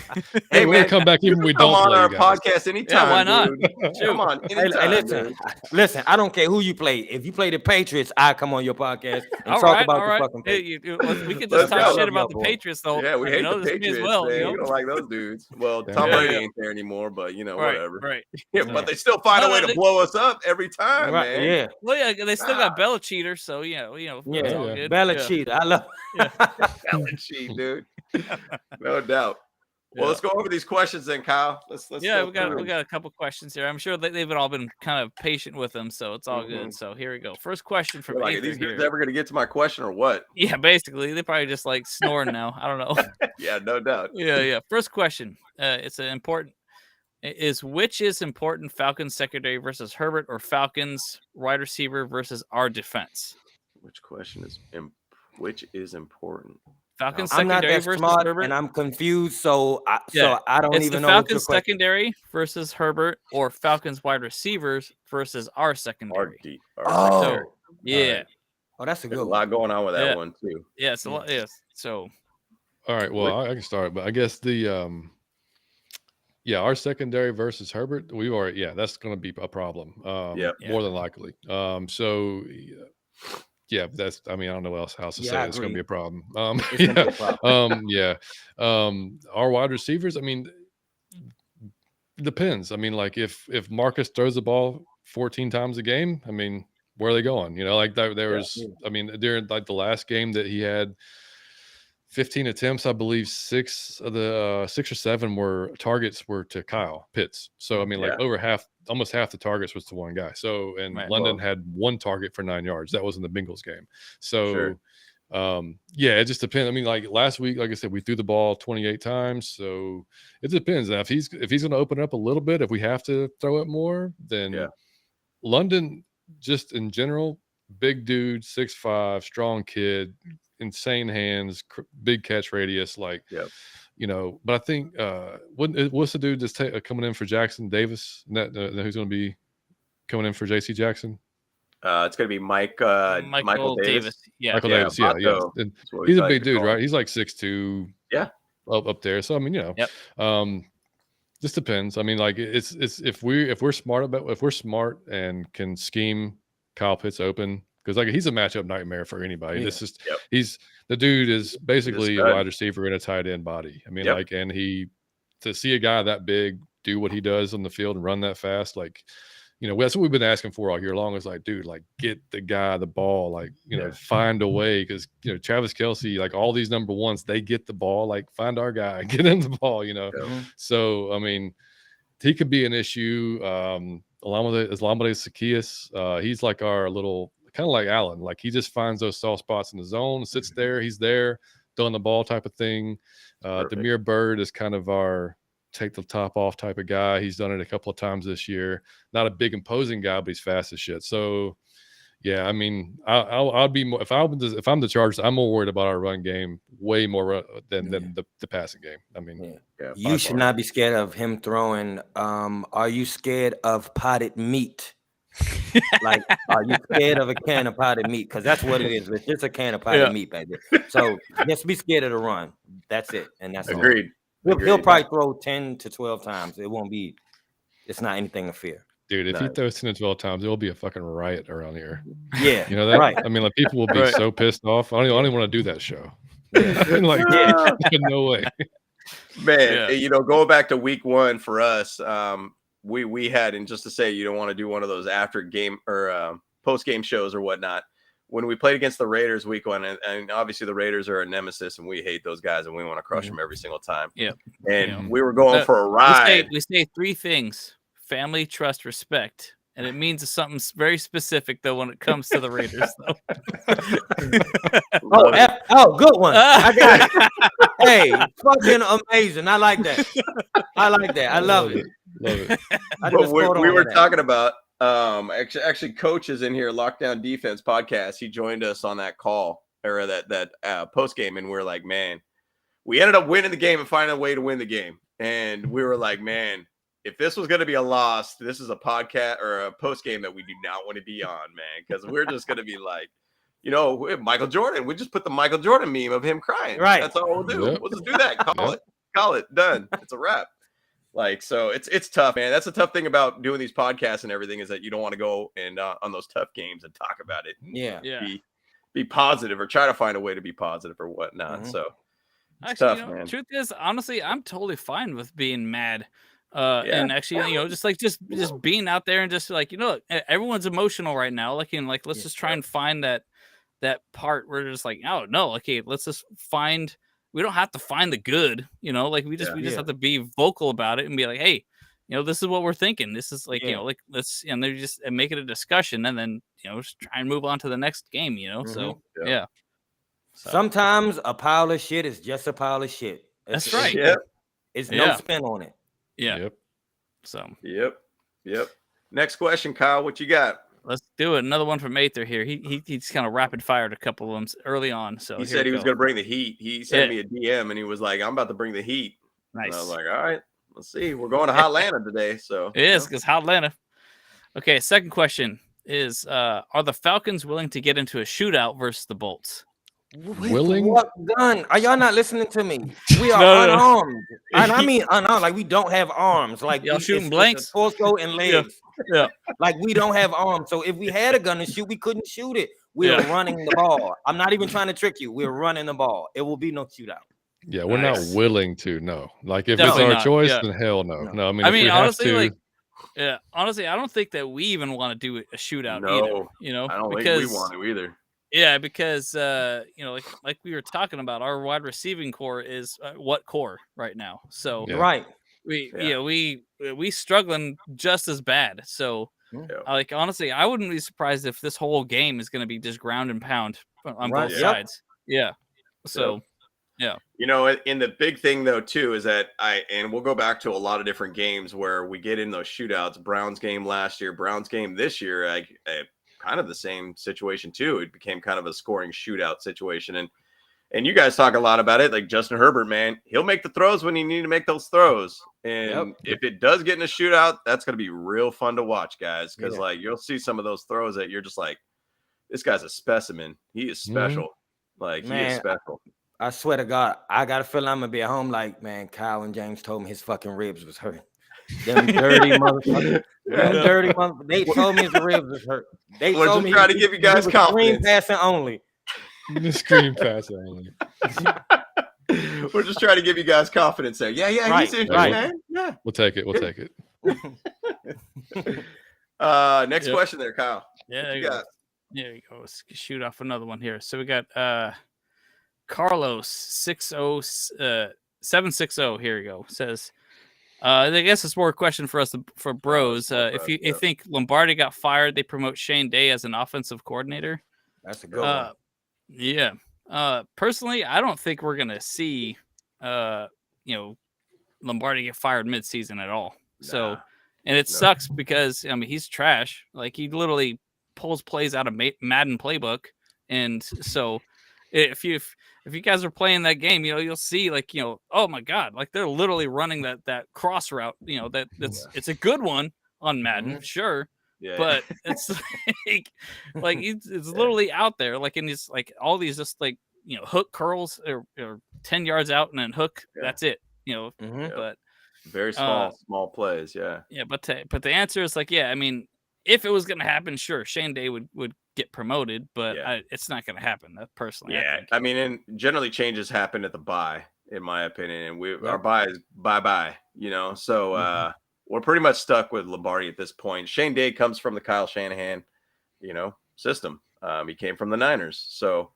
Hey, we're gonna come back even when we come don't on play our you guys. podcast anytime. Yeah, why not? Dude. Come on, anytime. Hey, listen. I don't care who you play. If you play the Patriots, I come on your podcast and talk about the fucking Patriots. We could just talk go. shit about the Patriots, though. Yeah, we hate the this Patriots. as well. Man. We don't like those dudes. Well, Tom Brady ain't there anymore, but whatever. Right. Yeah, but they still find a way to blow us up every time, man. Yeah. Well, yeah, they still got Bella cheater, so Yeah, good. Bella cheater. I love Bella cheat, dude. No doubt. Well, let's go over these questions then, Kyle. Let's we got a couple questions here. I'm sure they've all been kind of patient with them, so it's all good. So here we go. First question from are these dudes ever going to get to my question or what? Yeah, basically, they probably just like snoring now. I don't know. Yeah, no doubt. Yeah. First question. It's an important. Which is important? Falcons secondary versus Herbert, or Falcons wide receiver versus our defense? Which is important? Falcons I'm not secondary that versus smart, Herbert, and I'm confused. So I don't it's even the know. Falcons secondary versus Herbert, or Falcons wide receivers versus our secondary. Secondary. Yeah. Oh, that's a good There's a lot going on with that one too. Yeah, it's a lot. Yes. So. All right. Well, I can start, but I guess the our secondary versus Herbert, that's going to be a problem. More than likely. That's. I mean, I don't know what else to say. It's going to be a problem. Our wide receivers. I mean, depends. I mean, like if Marcus throws the ball 14 times a game, I mean, where are they going? Like there was. I mean, during like the last game that he had 15 attempts, I believe 6 or 7 targets were to Kyle Pitts. So I mean, like almost half the targets was to one guy. So London had 1 target for 9 yards. That was in the Bengals game. So it just depends. I mean, like last week, like I said, we threw the ball 28 times. So it depends. Now, if he's going to open up a little bit, if we have to throw it more, then London, just in general, big dude, 6'5", strong kid, insane hands, big catch radius, but I think what's the dude that's coming in for Jackson Davis? Who's going to be coming in for JC Jackson? It's going to be Michael Davis. Yeah, Michael Davis. Yeah. And he's a big dude, right? He's like 6'2". Yeah, up there. So I mean, just depends. I mean, like it's if we're smart and can scheme Kyle Pitts open. Because like he's a matchup nightmare for anybody. Yeah. He's the dude is basically a wide receiver in a tight end body. I mean, to see a guy that big do what he does on the field and run that fast, like that's what we've been asking for all year long. Is like, dude, like get the guy the ball, like find a way, because Travis Kelce, like all these number ones, they get the ball, like find our guy, get him the ball, So I mean, he could be an issue. Olamide Zaccheaus, he's like our little. Kind of like Allen, like he just finds those soft spots in the zone, sits there, he's there, throwing the ball type of thing. Damiere Byrd is kind of our take the top off type of guy. He's done it a couple of times this year. Not a big imposing guy, but he's fast as shit. So, I mean, I'll be more if I'm the Chargers, I'm more worried about our run game way more than the passing game. I mean, you should not be scared of him throwing. Are you scared of potted meat? Like, are you scared of a can of potted meat? Because that's what it is. It's just a can of potted meat back there. So just be scared of the run. That's it. And that's agreed. He'll probably throw 10 to 12 times. It's not anything to fear. Dude, if he throws 10 to 12 times, it will be a fucking riot around here. Yeah. You know that? Right. I mean, like people will be so pissed off. I don't even want to do that show. No way. Man, going back to week 1 for us, we had, and just to say, you don't want to do one of those after game or post game shows or whatnot. When we played against the Raiders week 1, and obviously the Raiders are a nemesis, and we hate those guys, and we want to crush them every single time. Yeah, and we were going for a ride. We say 3 things: family, trust, respect, and it means something very specific though when it comes to the Raiders. Good one. I got it. Hey, fucking amazing. I like that. I love it. But we were talking about actually Coach is in here, Lockdown Defense podcast. He joined us on that call or that post game, and we're like, man, we ended up winning the game and finding a way to win the game. And we were like, man, if this was going to be a loss, this is a podcast or a post game that we do not want to be on, man, because we're just going to be like, Michael Jordan. We just put the Michael Jordan meme of him crying. Right. That's all we'll do. We'll just do that. Call it. call it done. It's a wrap. Like, so it's tough, man. That's the tough thing about doing these podcasts and everything is that you don't want to go and on those tough games and talk about it. Yeah. Be positive or try to find a way to be positive or whatnot. So it's actually, tough, man. Truth is, honestly, I'm totally fine with being mad. And actually, just being out there and just like, everyone's emotional right now. Like, let's just try and find that part where it's like, oh no, okay, let's just find. We don't have to find the good, we just have to be vocal about it and be like, hey, this is what we're thinking. This is like, let's, and they just make it a discussion and then, just try and move on to the next game, So, yeah. So. Sometimes a pile of shit is just a pile of shit. That's right. It's no spin on it. Yeah. Yep. So. Yep. Next question, Kyle. What you got? Let's do it. Another one from Aether here. He's kind of rapid fired a couple of them early on. So he said he was going to bring the heat. He sent me a DM and he was like, "I'm about to bring the heat." Nice. And I was like, "All right, let's see. We're going to Hotlanta today." So it is because Hotlanta. Okay. Second question is: are the Falcons willing to get into a shootout versus the Bolts? Willing? What gun? Are y'all not listening to me? We are unarmed. And I mean unarmed. Like we don't have arms. Like y'all shooting blanks, torso and legs. Yeah. Like we don't have arms. So if we had a gun to shoot, we couldn't shoot it. We are running the ball. I'm not even trying to trick you. We're running the ball. It will be no shootout. Yeah, we're not willing to. No, like if it's our choice, then hell no. No, I mean honestly, honestly, I don't think that we even want to do a shootout either. I don't think we want to either. Yeah, because like we were talking about, our wide receiving core is what core right now. So we struggling just as bad. So like honestly, I wouldn't be surprised if this whole game is going to be just ground and pound on both sides. Yeah. So and the big thing though too is that we'll go back to a lot of different games where we get in those shootouts. Browns game last year, Browns game this year. Kind of the same situation too. It became kind of a scoring shootout situation, and you guys talk a lot about it. Like Justin Herbert, man, he'll make the throws when you need to make those throws. And if it does get in a shootout, that's going to be real fun to watch, guys. Because like you'll see some of those throws that you're just like, this guy's a specimen. He is special. Like he is special. I swear to God, I got a feeling I'm gonna be at home. Like, man, Kyle and James told me his fucking ribs was hurt. Them dirty motherfuckers. They told me his ribs was hurt. They told me trying to give you guys confidence. Screen passing only. Screen passing only. We're just trying to give you guys confidence there. Yeah, he's injured, man. Yeah, we'll take it. Next question there, Kyle. Yeah, there you go. There you go. Let's shoot off another one here. So we got Carlos 760. Here we go. Says. I guess it's more a question for us, for bros. If you think Lombardi got fired, they promote Shane Day as an offensive coordinator. That's a good one. Yeah. Personally, I don't think we're gonna see, Lombardi get fired mid-season at all. So, and it sucks because he's trash. Like he literally pulls plays out of Madden playbook, and so if you guys are playing that game, you'll see oh my God, like they're literally running that cross route, it's a good one on Madden, sure. Yeah. But it's like it's literally out there, like in these like all these just like hook curls or 10 yards out and then hook, that's it. But very small plays, but the answer is like, if it was gonna happen, sure, Shane Day would get promoted, but it's not going to happen. That personally, I mean, and generally changes happen at the bye, in my opinion, and our bye is bye. So we're pretty much stuck with Lombardi at this point. Shane Day comes from the Kyle Shanahan, system. He came from the Niners, so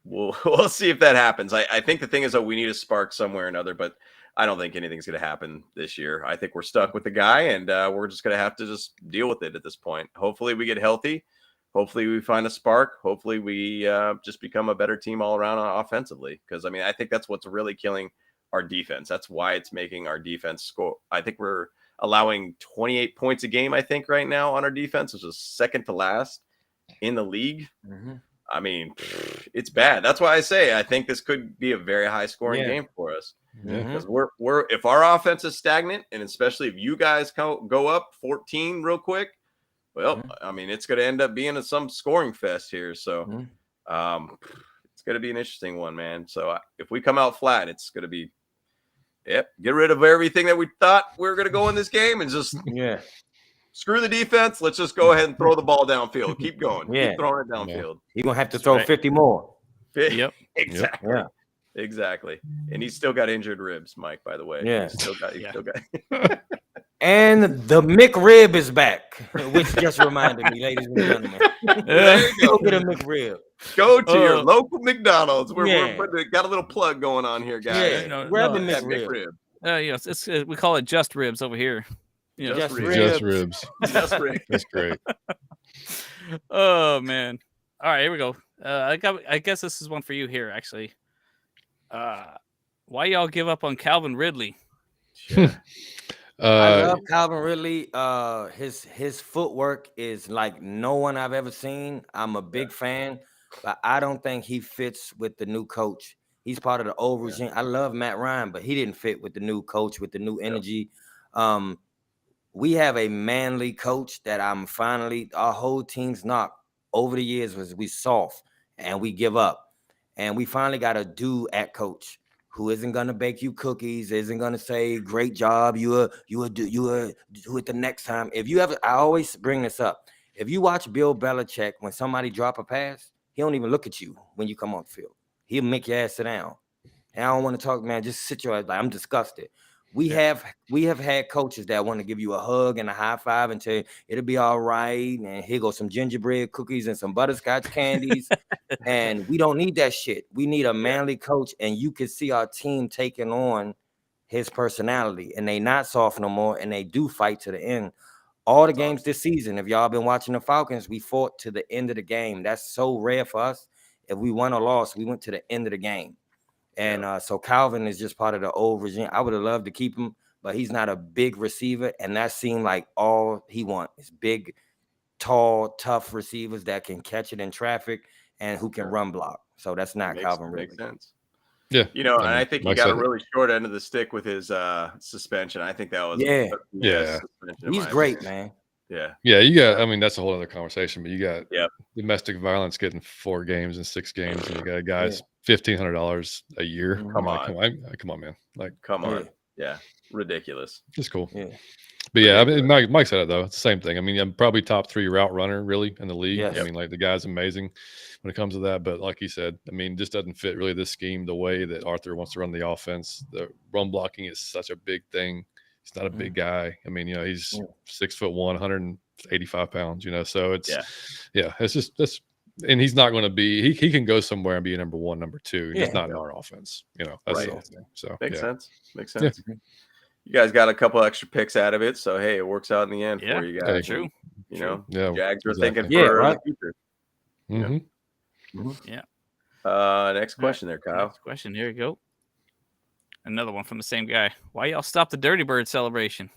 we'll see if that happens. I think the thing is that we need a spark somewhere or another, but I don't think anything's going to happen this year. I think we're stuck with the guy, and we're just going to have to just deal with it at this point. Hopefully we get healthy. Hopefully we find a spark. Hopefully we just become a better team all around offensively. Because, I think that's what's really killing our defense. That's why it's making our defense score. I think we're allowing 28 points a game, I think, right now on our defense, which is second to last in the league. It's bad. That's why I say I think this could be a very high scoring game for us. Because we're if our offense is stagnant, and especially if you guys go up 14 real quick, it's going to end up being some scoring fest here. So it's going to be an interesting one, man. So if we come out flat, it's going to be, get rid of everything that we thought we were going to go in this game and just screw the defense. Let's just go ahead and throw the ball downfield. Keep going. Keep throwing it downfield. You're going to have to throw 50 more. Yep. Exactly. Yeah. Exactly. And he's still got injured ribs, Mike, by the way. Yeah. He's still got And the McRib is back, which just reminded me, ladies and gentlemen. Go get a McRib. Go to your local McDonald's. We're got a little plug going on here, guys. Yeah, grab the McRib. We call it just ribs over here. Just ribs. Just ribs. That's great. Oh man. All right, here we go. I guess this is one for you here, actually. Why y'all give up on Calvin Ridley? I love Calvin Ridley. His footwork is like no one I've ever seen. I'm a big fan, but I don't think he fits with the new coach. He's part of the old regime. I love Matt Ryan, but he didn't fit with the new coach, with the new energy. We have a manly coach that our whole team's knock over the years was we soft and we give up. And we finally got a do-at coach who isn't gonna bake you cookies, isn't gonna say, great job, you will do it the next time. I always bring this up. If you watch Bill Belichick, when somebody drop a pass, he don't even look at you when you come on the field. He'll make your ass sit down. And I don't want to talk, man, just sit your ass, like, I'm disgusted. We have had coaches that want to give you a hug and a high five and tell you it'll be all right. And here goes some gingerbread cookies and some butterscotch candies. And we don't need that shit. We need a manly coach. And you can see our team taking on his personality. And they not soft no more. And they do fight to the end. All the games this season, if y'all been watching the Falcons, we fought to the end of the game. That's so rare for us. If we won or lost, we went to the end of the game. And so Calvin is just part of the old regime. I would have loved to keep him, but he's not a big receiver. And that seemed like all he wants is big, tall, tough receivers that can catch it in traffic and who can run block. So that's not Calvin Ridley. Makes sense. Yeah. And I think he got a really short end of the stick with his suspension. I think that was He's great, man. Yeah. Yeah, you got, I mean, that's a whole other conversation, but you got domestic violence getting 4 games and 6 games, and you got guys $1,500 a year. Come on, man. Like, come on. Yeah. Ridiculous. It's cool. Yeah. But yeah, I mean, Mike said it though. It's the same thing. I mean, I'm probably top 3 route runner really in the league. Yes. I mean, like the guy's amazing when it comes to that. But like he said, I mean, just doesn't fit really this scheme the way that Arthur wants to run the offense. The run blocking is such a big thing. He's not a big guy. I mean, he's 6'1", 185 pounds. So it's it's just that's, and he's not going to be. He can go somewhere and be a number 1, number 2. Just not in our offense. That's the whole thing. So makes sense. Makes sense. Yeah. You guys got a couple extra picks out of it, so hey, it works out in the end for you guys. True. Jags are thinking for the future. Mm-hmm. Yeah. Next question there, Kyle. Next question. Here we go. Another one from the same guy. Why y'all stop the Dirty Bird celebration?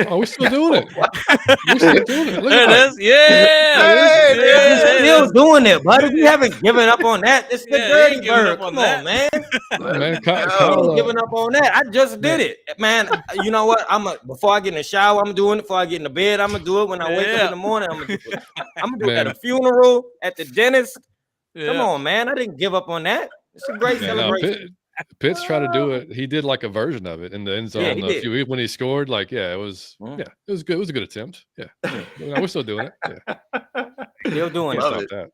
Oh, we're still doing it. We're still doing it. Look there it is. Yeah. We're still doing it, buddy. We haven't given up on that. It's the Dirty Bird. Come on, man. Kyle, giving up on that. I just did it, man. You know what? Before I get in the shower, I'm doing it. Before I get in the bed, I'm gonna do it. When I wake up in the morning, I'm gonna do it. I'm gonna do it at a funeral, at the dentist. Come on, man. I didn't give up on that. It's a great celebration. Pitts tried to do it. He did like a version of it in the end zone when he scored. Like, it was good. It was a good attempt. Yeah, we're still doing it. Yeah, still doing it.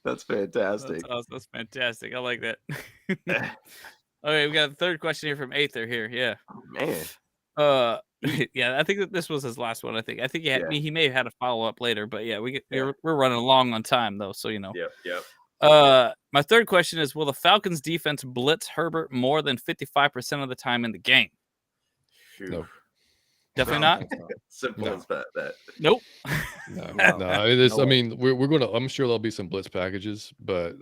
That's fantastic. That's fantastic. I like that. Okay, we got a third question here from Aether here. Yeah, man. I think that this was his last one. I think he may have had a follow up later, but we're running along on time though, so Yep. My third question is: will the Falcons defense blitz Herbert more than 55% of the time in the game? No, definitely not. Simple as that. Nope. No. It is. I mean, we're going to. I'm sure there'll be some blitz packages, but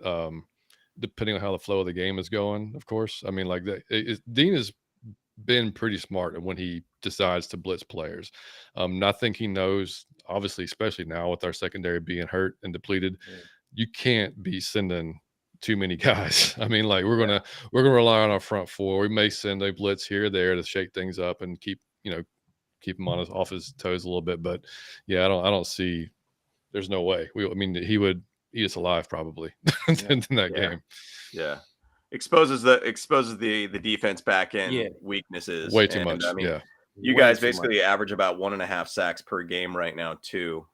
depending on how the flow of the game is going, of course. I mean, like that. Dean has been pretty smart when he decides to blitz players. I think he knows, obviously, especially now with our secondary being hurt and depleted. You can't be sending too many guys. I mean, like we're gonna rely on our front 4. We may send a blitz here or there to shake things up and keep him off his toes a little bit. But I don't see. There's no way. He would eat us alive probably in that game. Yeah. Exposes the defense back end weaknesses. Way too much. I mean, yeah. You guys basically average about 1.5 sacks per game right now too.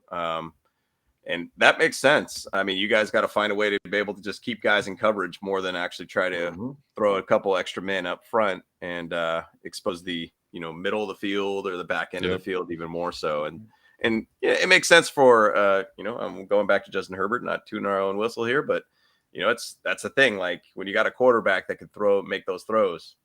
And that makes sense. I mean, you guys got to find a way to be able to just keep guys in coverage more than actually try to throw a couple extra men up front and expose the middle of the field or the back end of the field even more so. And it makes sense for I'm going back to Justin Herbert, not tooting our own whistle here, but that's the thing. Like when you got a quarterback that can make those throws,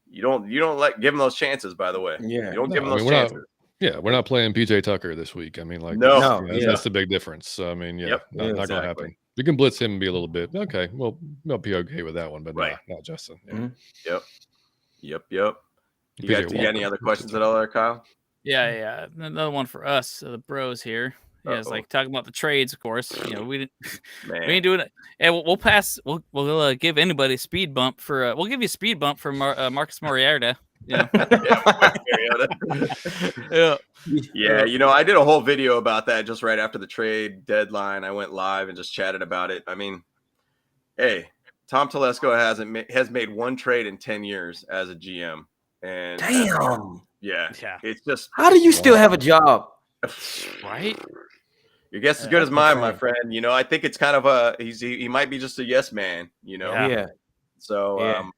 you don't give them those chances. By the way, you don't give them those chances. We're not playing PJ Tucker this week. I mean, like, that's the big difference. So, I mean, not going to happen. We can blitz him and be a little bit okay. Well, we'll be okay with that one, but not Justin. Yeah. Yep. You got any other questions at all there, Kyle? Yeah. Another one for us, the bros here. Yeah, it's like talking about the trades, of course. We ain't doing it. And we'll pass. We'll give anybody a speed bump for. We'll give you a speed bump for Marcus Mariota. Yeah. I did a whole video about that just right after the trade deadline. I went live and just chatted about it. I mean, hey, Tom Telesco has made one trade in 10 years as a GM. And damn. It's just, how do you still have a job? Right? Your guess is as good as mine, my friend. I think it's kind of he might be just a yes man, So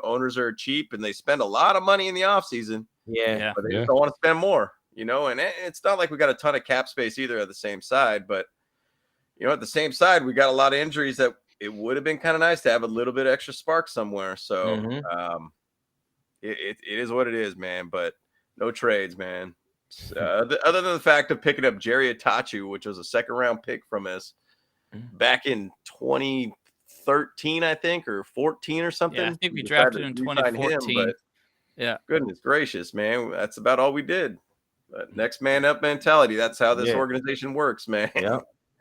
owners are cheap and they spend a lot of money in the offseason. Yeah. But they just don't want to spend more, and it's not like we got a ton of cap space either at the same side. But, at the same side, we got a lot of injuries that it would have been kind of nice to have a little bit extra spark somewhere. So it is what it is, man. But no trades, man. Other than the fact of picking up Jerry Atachu, which was a second-round pick from us back in 2013, I think, or 14 or something. Yeah, I think we drafted in 2014. Goodness gracious, man. That's about all we did. But next man up mentality. That's how this organization works, man.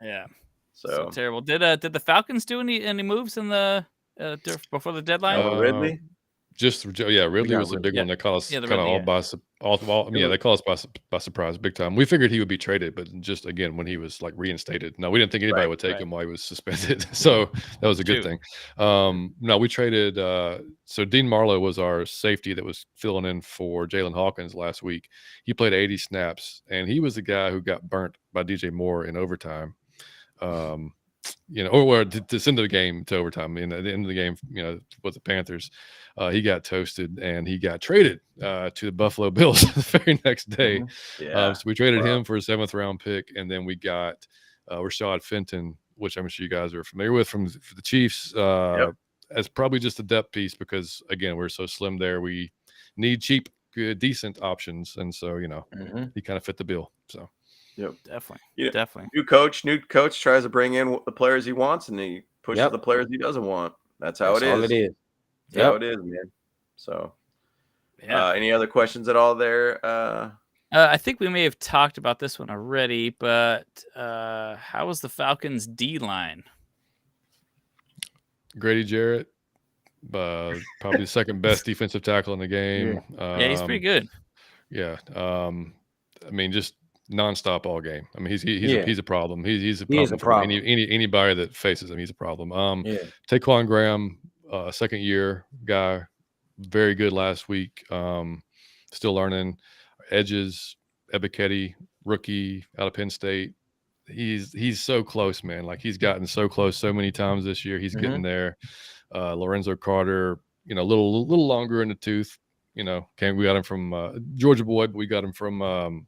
Yeah. So terrible. Did the Falcons do any moves in the before the deadline? Ridley? Ridley was a big one that caught us kind of they caught us by surprise big time. We figured he would be traded, but just again when he was like reinstated. No, we didn't think anybody would take him while he was suspended. So that was a good thing. We traded so Dean Marlowe was our safety that was filling in for Jalen Hawkins last week. He played 80 snaps and he was the guy who got burnt by DJ Moore in overtime. To send the game to overtime. I mean, at the end of the game, with the Panthers, he got toasted and he got traded to the Buffalo Bills the very next day. So we traded him for a 7th round pick, and then we got Rashad Fenton, which I'm sure you guys are familiar with from the Chiefs, as probably just a depth piece because again we're so slim there. We need cheap, good, decent options, and so he kind of fit the bill. So. Yep, definitely. New coach tries to bring in the players he wants, and he pushes the players he doesn't want. That's how it is. All it is. That's how it is, man. So, any other questions at all there? I think we may have talked about this one already, but how was the Falcons' D line? Grady Jarrett, probably the second best defensive tackle in the game. He's pretty good. Yeah, I mean, just nonstop all game. I mean, he's a problem. He's a problem. Anybody that faces him, he's a problem. Taquan Graham, second year guy, very good last week. Still learning. Edges, Ebiketie, rookie out of Penn State. He's so close, man. Like he's gotten so close so many times this year. He's getting there. Lorenzo Carter, a little longer in the tooth. We got him from Georgia boy, but we got him from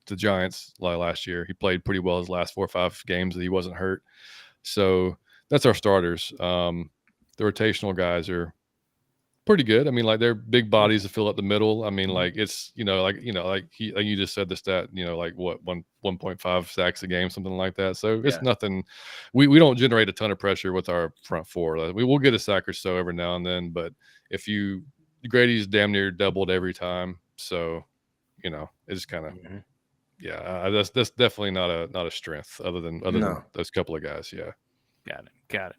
the Giants last year. He played pretty well his last 4 or 5 games that he wasn't hurt. So that's our starters. The rotational guys are pretty good. I mean, like they're big bodies to fill up the middle. I mean, like it's like you just said the stat, like what 1.5 sacks a game, something like that. So it's nothing. We don't generate a ton of pressure with our front four. We will get a sack or so every now and then, but Grady's damn near doubled every time. So it's kind of that's definitely not a strength other than those couple of guys. Yeah, got it.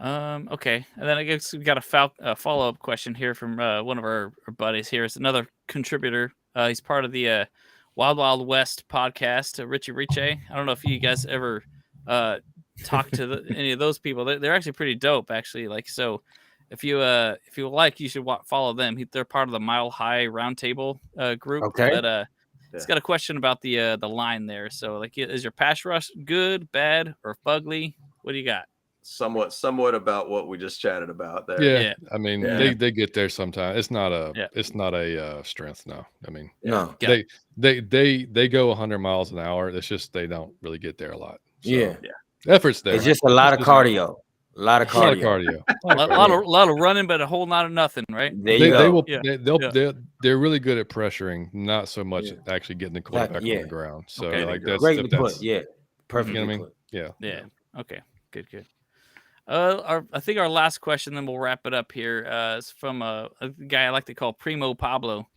Okay, and then I guess we got a follow-up question here from one of our buddies here. It's another contributor. He's part of the Wild Wild West podcast, Richie Riche. I don't know if you guys ever talk to any of those people. They're actually pretty dope, actually. Like, so if you like, you should follow them. They're part of the Mile High Roundtable group. Okay. But it's got a question about the line there. So, like, is your pass rush good, bad, or fugly? What do you got? Somewhat about what we just chatted about there. Yeah. I mean, they get there sometimes. It's not a strength. No, I mean, no. They go 100 miles an hour. It's just they don't really get there a lot. So, efforts there. It's just a lot of cardio. A lot of cardio. A lot of running, but a whole lot of nothing, right? They're really good at pressuring, not so much actually getting the quarterback on the ground. So like that's greatly put. Yeah, perfectly. You know what I mean? Yeah. Okay. Good. I think our last question, then we'll wrap it up here. Is from a guy I like to call Primo Pablo.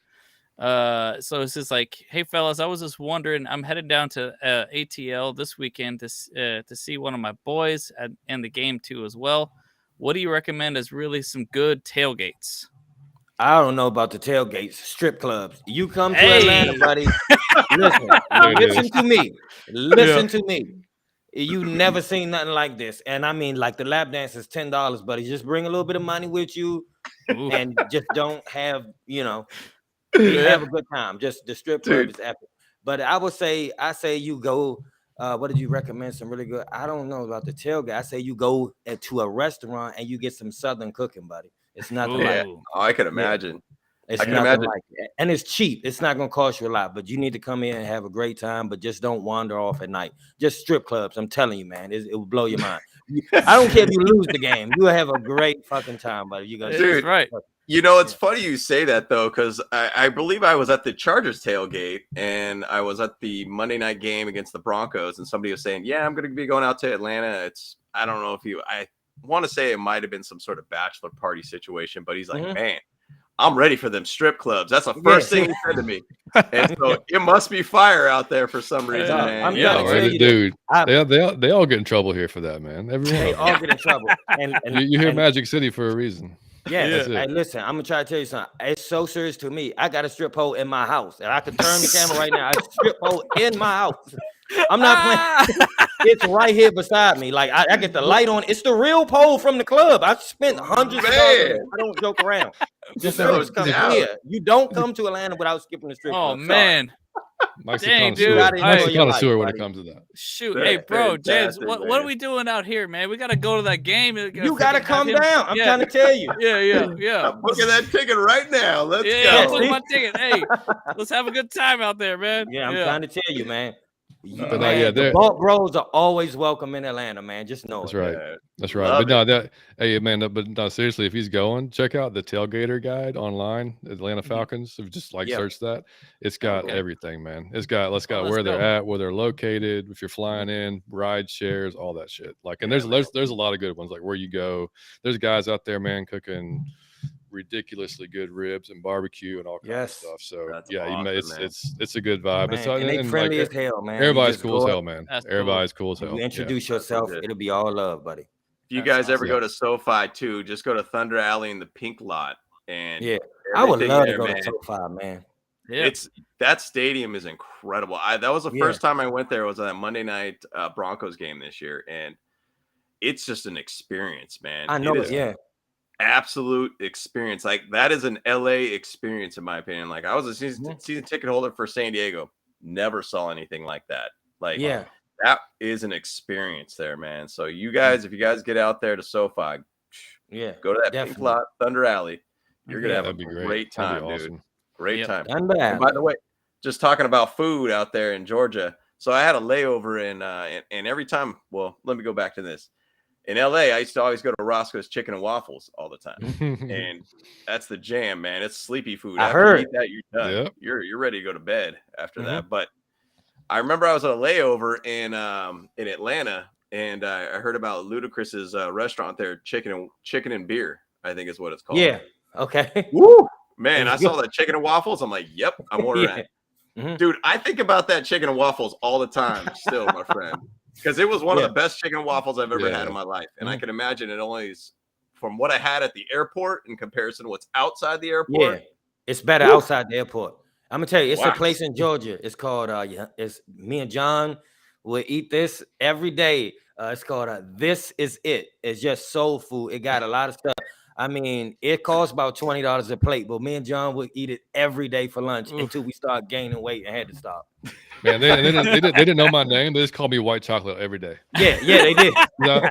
So it's just like, hey fellas, I was just wondering, I'm headed down to ATL this weekend to see one of my boys and the game too as well. What do you recommend as really some good tailgates? I don't know about the tailgates, strip clubs. You come to Atlanta, buddy. Listen to me. Listen to me. You never seen nothing like this. And I mean, like, the lap dance is $10, buddy. Just bring a little bit of money with you and just don't have, have a good time. Just the strip club is epic. But I say you go. What did you recommend? Some really good. I don't know about the tailgate. I say you go to a restaurant and you get some Southern cooking, buddy. It's nothing like. I can imagine. It's nothing like it. And it's cheap. It's not going to cost you a lot, but you need to come in and have a great time, but just don't wander off at night. Just strip clubs. I'm telling you, man, it will blow your mind. I don't care if you lose the game. You will have a great fucking time, buddy. You're going to Dude, right. It's funny you say that, though, because I believe I was at the Chargers tailgate and I was at the Monday night game against the Broncos, and somebody was saying, I'm going to be going out to Atlanta. I don't know if I want to say it might have been some sort of bachelor party situation, but he's like, man, I'm ready for them strip clubs. That's the first thing he said to me. And so it must be fire out there for some reason, man. I'm dude. They all get in trouble here for that, man. Everyone. They all get in trouble. And you hear Magic City for a reason. Yeah. Hey, listen, I'm gonna try to tell you something. It's so serious to me. I got a strip pole in my house, and I can turn the camera right now. I strip pole in my house. I'm not playing. It's right here beside me. Like, I get the light on. It's the real pole from the club. I've spent hundreds of dollars. I don't joke around. Just come here. You don't come to Atlanta without skipping the strip club. Oh man. Mike's Dang, dude. Mike's a connoisseur when it comes to that. Shoot. Hey, bro, James, what are we doing out here, man? We got to go to that game. You got to come down. I'm trying to tell you. Yeah. I'm booking that ticket right now. Let's go. Yeah, book my ticket. Hey, let's have a good time out there, man. Yeah, I'm trying to tell you, man. But the Vault Bros are always welcome in Atlanta, man. Just know that's right. That's right. But seriously, if he's going, check out the Tailgater Guide online, Atlanta Falcons. If you just search that, it's got everything, man. It's got where they're at, where they're located, if you're flying in, ride shares, all that shit. Like, and there's a lot of good ones, like where you go. There's guys out there, man, cooking ridiculously good ribs and barbecue and all kinds of stuff. So it's a good vibe. Man, and they friendly as hell, man. Everybody's cool as hell, man. Everybody's cool as hell. You introduce yourself, it'll be all love, buddy. If you guys ever go to SoFi too, just go to Thunder Alley in the pink lot. And I would love to go to SoFi, man. Yeah. That stadium is incredible. That was the first time I went there. It was on that Monday night Broncos game this year, and it's just an experience, man. I know it. Absolute experience. Like, that is an LA experience, in my opinion. Like, I was a season ticket holder for San Diego, never saw anything like that. Like, that is an experience there, man. So you guys, if you guys get out there to SoFi, go to that pink lot, Thunder Alley. You're gonna have a great time, dude. Great time. And by the way, just talking about food out there in Georgia. So I had a layover and every time. Well, let me go back to this. In LA, I used to always go to Roscoe's Chicken and Waffles all the time, and that's the jam, man. It's sleepy food. After you eat that, you're done. Yep. You're ready to go to bed after that. But I remember I was at a layover in Atlanta, and I heard about Ludacris's restaurant there, Chicken and Beer, I think is what it's called. Yeah. Okay. Woo, man! I saw that Chicken and Waffles. I'm like, yep, I'm ordering that. Dude, I think about that Chicken and Waffles all the time, still, my friend. Because it was one of the best chicken and waffles I've ever had in my life. And I can imagine it only is from what I had at the airport in comparison to what's outside the airport. Yeah, it's better outside the airport. I'm going to tell you, it's a place in Georgia. It's called, it's me and John. will eat this every day. It's called This Is It. It's just soul food. It got a lot of stuff. I mean, it costs about $20 a plate, but me and John would eat it every day for lunch until we started gaining weight and had to stop. Man, they didn't know my name. They just called me White Chocolate every day. Yeah, they did. Yeah.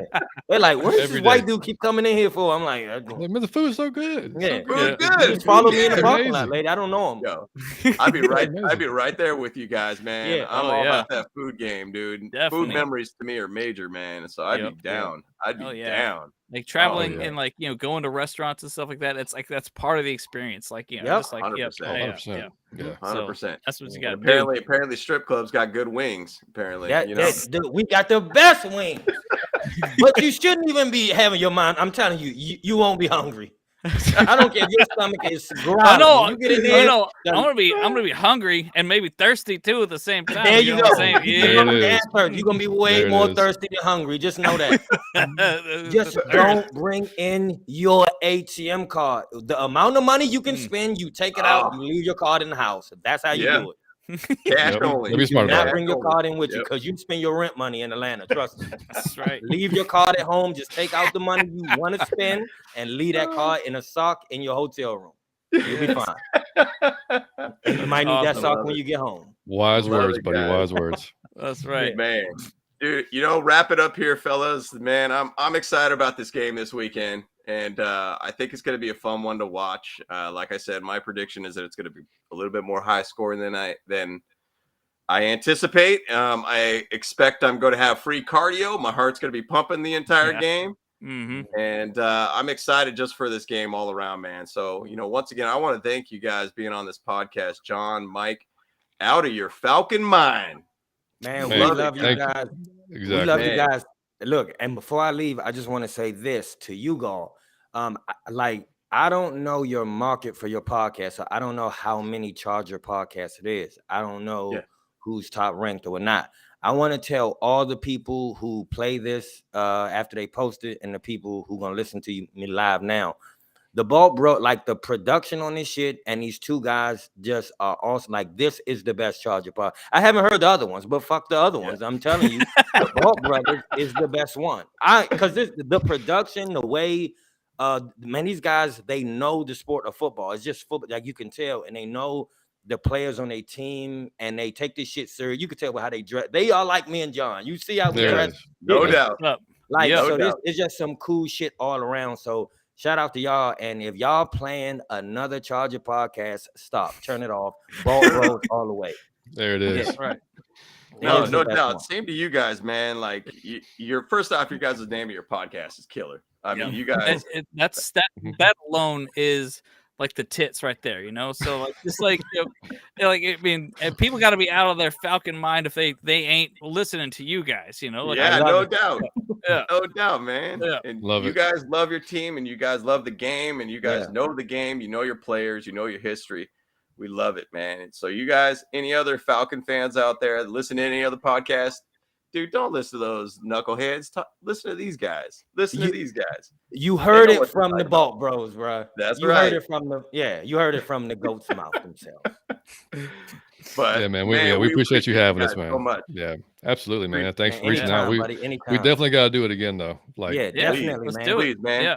They're like, what does Every this white day. dude keep coming in here for? I'm like, Man, the food's so good. yeah, So good. Good. Just follow me in the Yeah, parking lot, amazing. lady. I don't know him. Yo, I'd be right there with you guys, man. Yeah. I'm all about that food game, dude. Definitely. Food memories to me are major, man. So I'd be down. I'd be down. Like traveling and like, going to restaurants and stuff like that. It's like that's part of the experience. Like, just like 100%. 100%. Yeah. 100%. So that's what you got. Apparently strip clubs got good wings. Apparently, dude, we got the best wings. But you shouldn't even be having your mind. I'm telling you, you won't be hungry. I don't care if your stomach is growling. I know. You get in there, I'm gonna be hungry and maybe thirsty too at the same time. There you know go. what I'm saying? Yeah. You're gonna be way more thirsty than hungry. Just know that. Just don't bring in your ATM card. The amount of money you can spend, you take it out. You leave your card in the house. That's how you do it. Cash only. Be smart Do about not it. bring your card in with you because you spend your rent money in Atlanta. Trust me. That's right. Leave your card at home. Just take out the money you want to spend and leave that card in a sock in your hotel room. You'll be fine. And you might need that sock when you get home. Wise words, buddy. Wise words. That's right, man. Dude, wrap it up here, fellas. Man, I'm excited about this game this weekend, and I think it's going to be a fun one to watch. Like I said, my prediction is that it's going to be a little bit more high scoring than I anticipate. I expect I'm going to have free cardio. My heart's going to be pumping the entire game. Mm-hmm. And I'm excited just for this game all around, man. So, once again, I want to thank you guys being on this podcast. John, Mike, Outta Your Falcon Mind. Man, we love you guys. Exactly. We love you guys. Look, and before I leave, I just want to say this to you, all. I don't know your market for your podcast. So I don't know how many Charger podcasts it is. I don't know who's top ranked or not. I want to tell all the people who play this after they post it and the people who going to listen to me live now. The ball broke, like the production on this shit, and these two guys just are awesome. Like, this is the best Charger pod. I haven't heard the other ones, but fuck the other ones. I'm telling you, the Ball Brothers is the best one. Because the production, the way, man, these guys, they know the sport of football. It's just football, like you can tell, and they know the players on their team, and they take this shit serious. You can tell by how they dress. They are like me and John. You see how we dress? No doubt. It's just some cool shit all around. So shout out to y'all. And if y'all playing another Charger podcast, stop. Turn it off. Ball Bros all the way. There it is. Yeah, right. No doubt. One. Same to you guys, man. Like, your first off, your guys' name of your podcast is killer. I mean, you guys. That alone is like the tits right there, So like, just like, like, I mean, people got to be out of their Falcon mind if they ain't listening to you guys, Like, no doubt. No doubt, man. Yeah. And love you guys love your team, and you guys love the game, and you guys know the game. You know your players. You know your history. We love it, man. And so you guys, any other Falcon fans out there, listen to any other podcast, dude, don't listen to those knuckleheads. Listen to these guys. Listen to these guys. You heard it from the Bolt Bros, bro. That's right. You heard it from the goat's mouth themselves. But yeah, man, we appreciate you having us, man. So much. Yeah, absolutely, man. Thanks for reaching out. We anytime. definitely got to do it again, though. Like, definitely, let's man. do it, please, man. Yeah.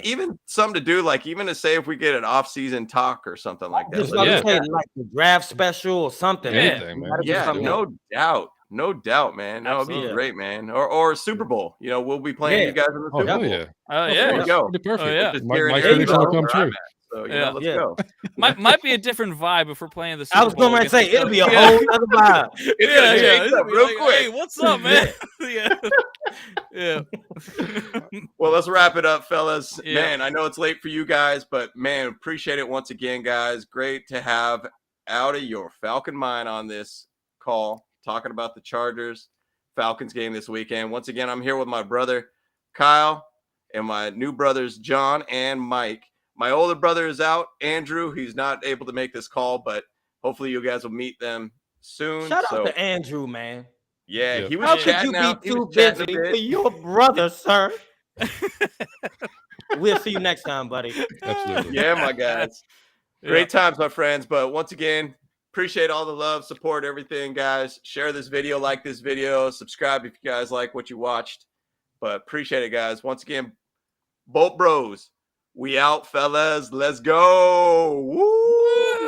Even something to do, like even to say if we get an off-season talk or something like that. Just say, like the draft special or something. Anything, man. Yeah, no doubt, man. No, it'd be great, man. Or Super Bowl. We'll be playing you guys in the Super Bowl. Yeah. Oh yeah, there you go. Perfect. Yeah. My prediction will come true. So let's go. Might be a different vibe if we're playing the Super I was Bowl going to say it'll be a whole other vibe. It's up real quick. Hey, what's up, man? Yeah. Well, let's wrap it up, fellas. Yeah. Man, I know it's late for you guys, but man, appreciate it once again, guys. Great to have Outta Your Falcon Mind on this call, talking about the Chargers Falcons game this weekend. Once again, I'm here with my brother Kyle and my new brothers John and Mike. My older brother is out, Andrew. He's not able to make this call, but hopefully you guys will meet them soon. Shout out to Andrew, man. Yeah, he was How could chatting you out. be too busy for your brother, sir? We'll see you next time, buddy. Absolutely. Yeah, my guys. Great times, my friends. But once again, Appreciate all the love, support, everything, guys. Share this video, like this video, subscribe if you guys like what you watched. But appreciate it, guys. Once again, Bolt Bros, we out, fellas. Let's go. Woo!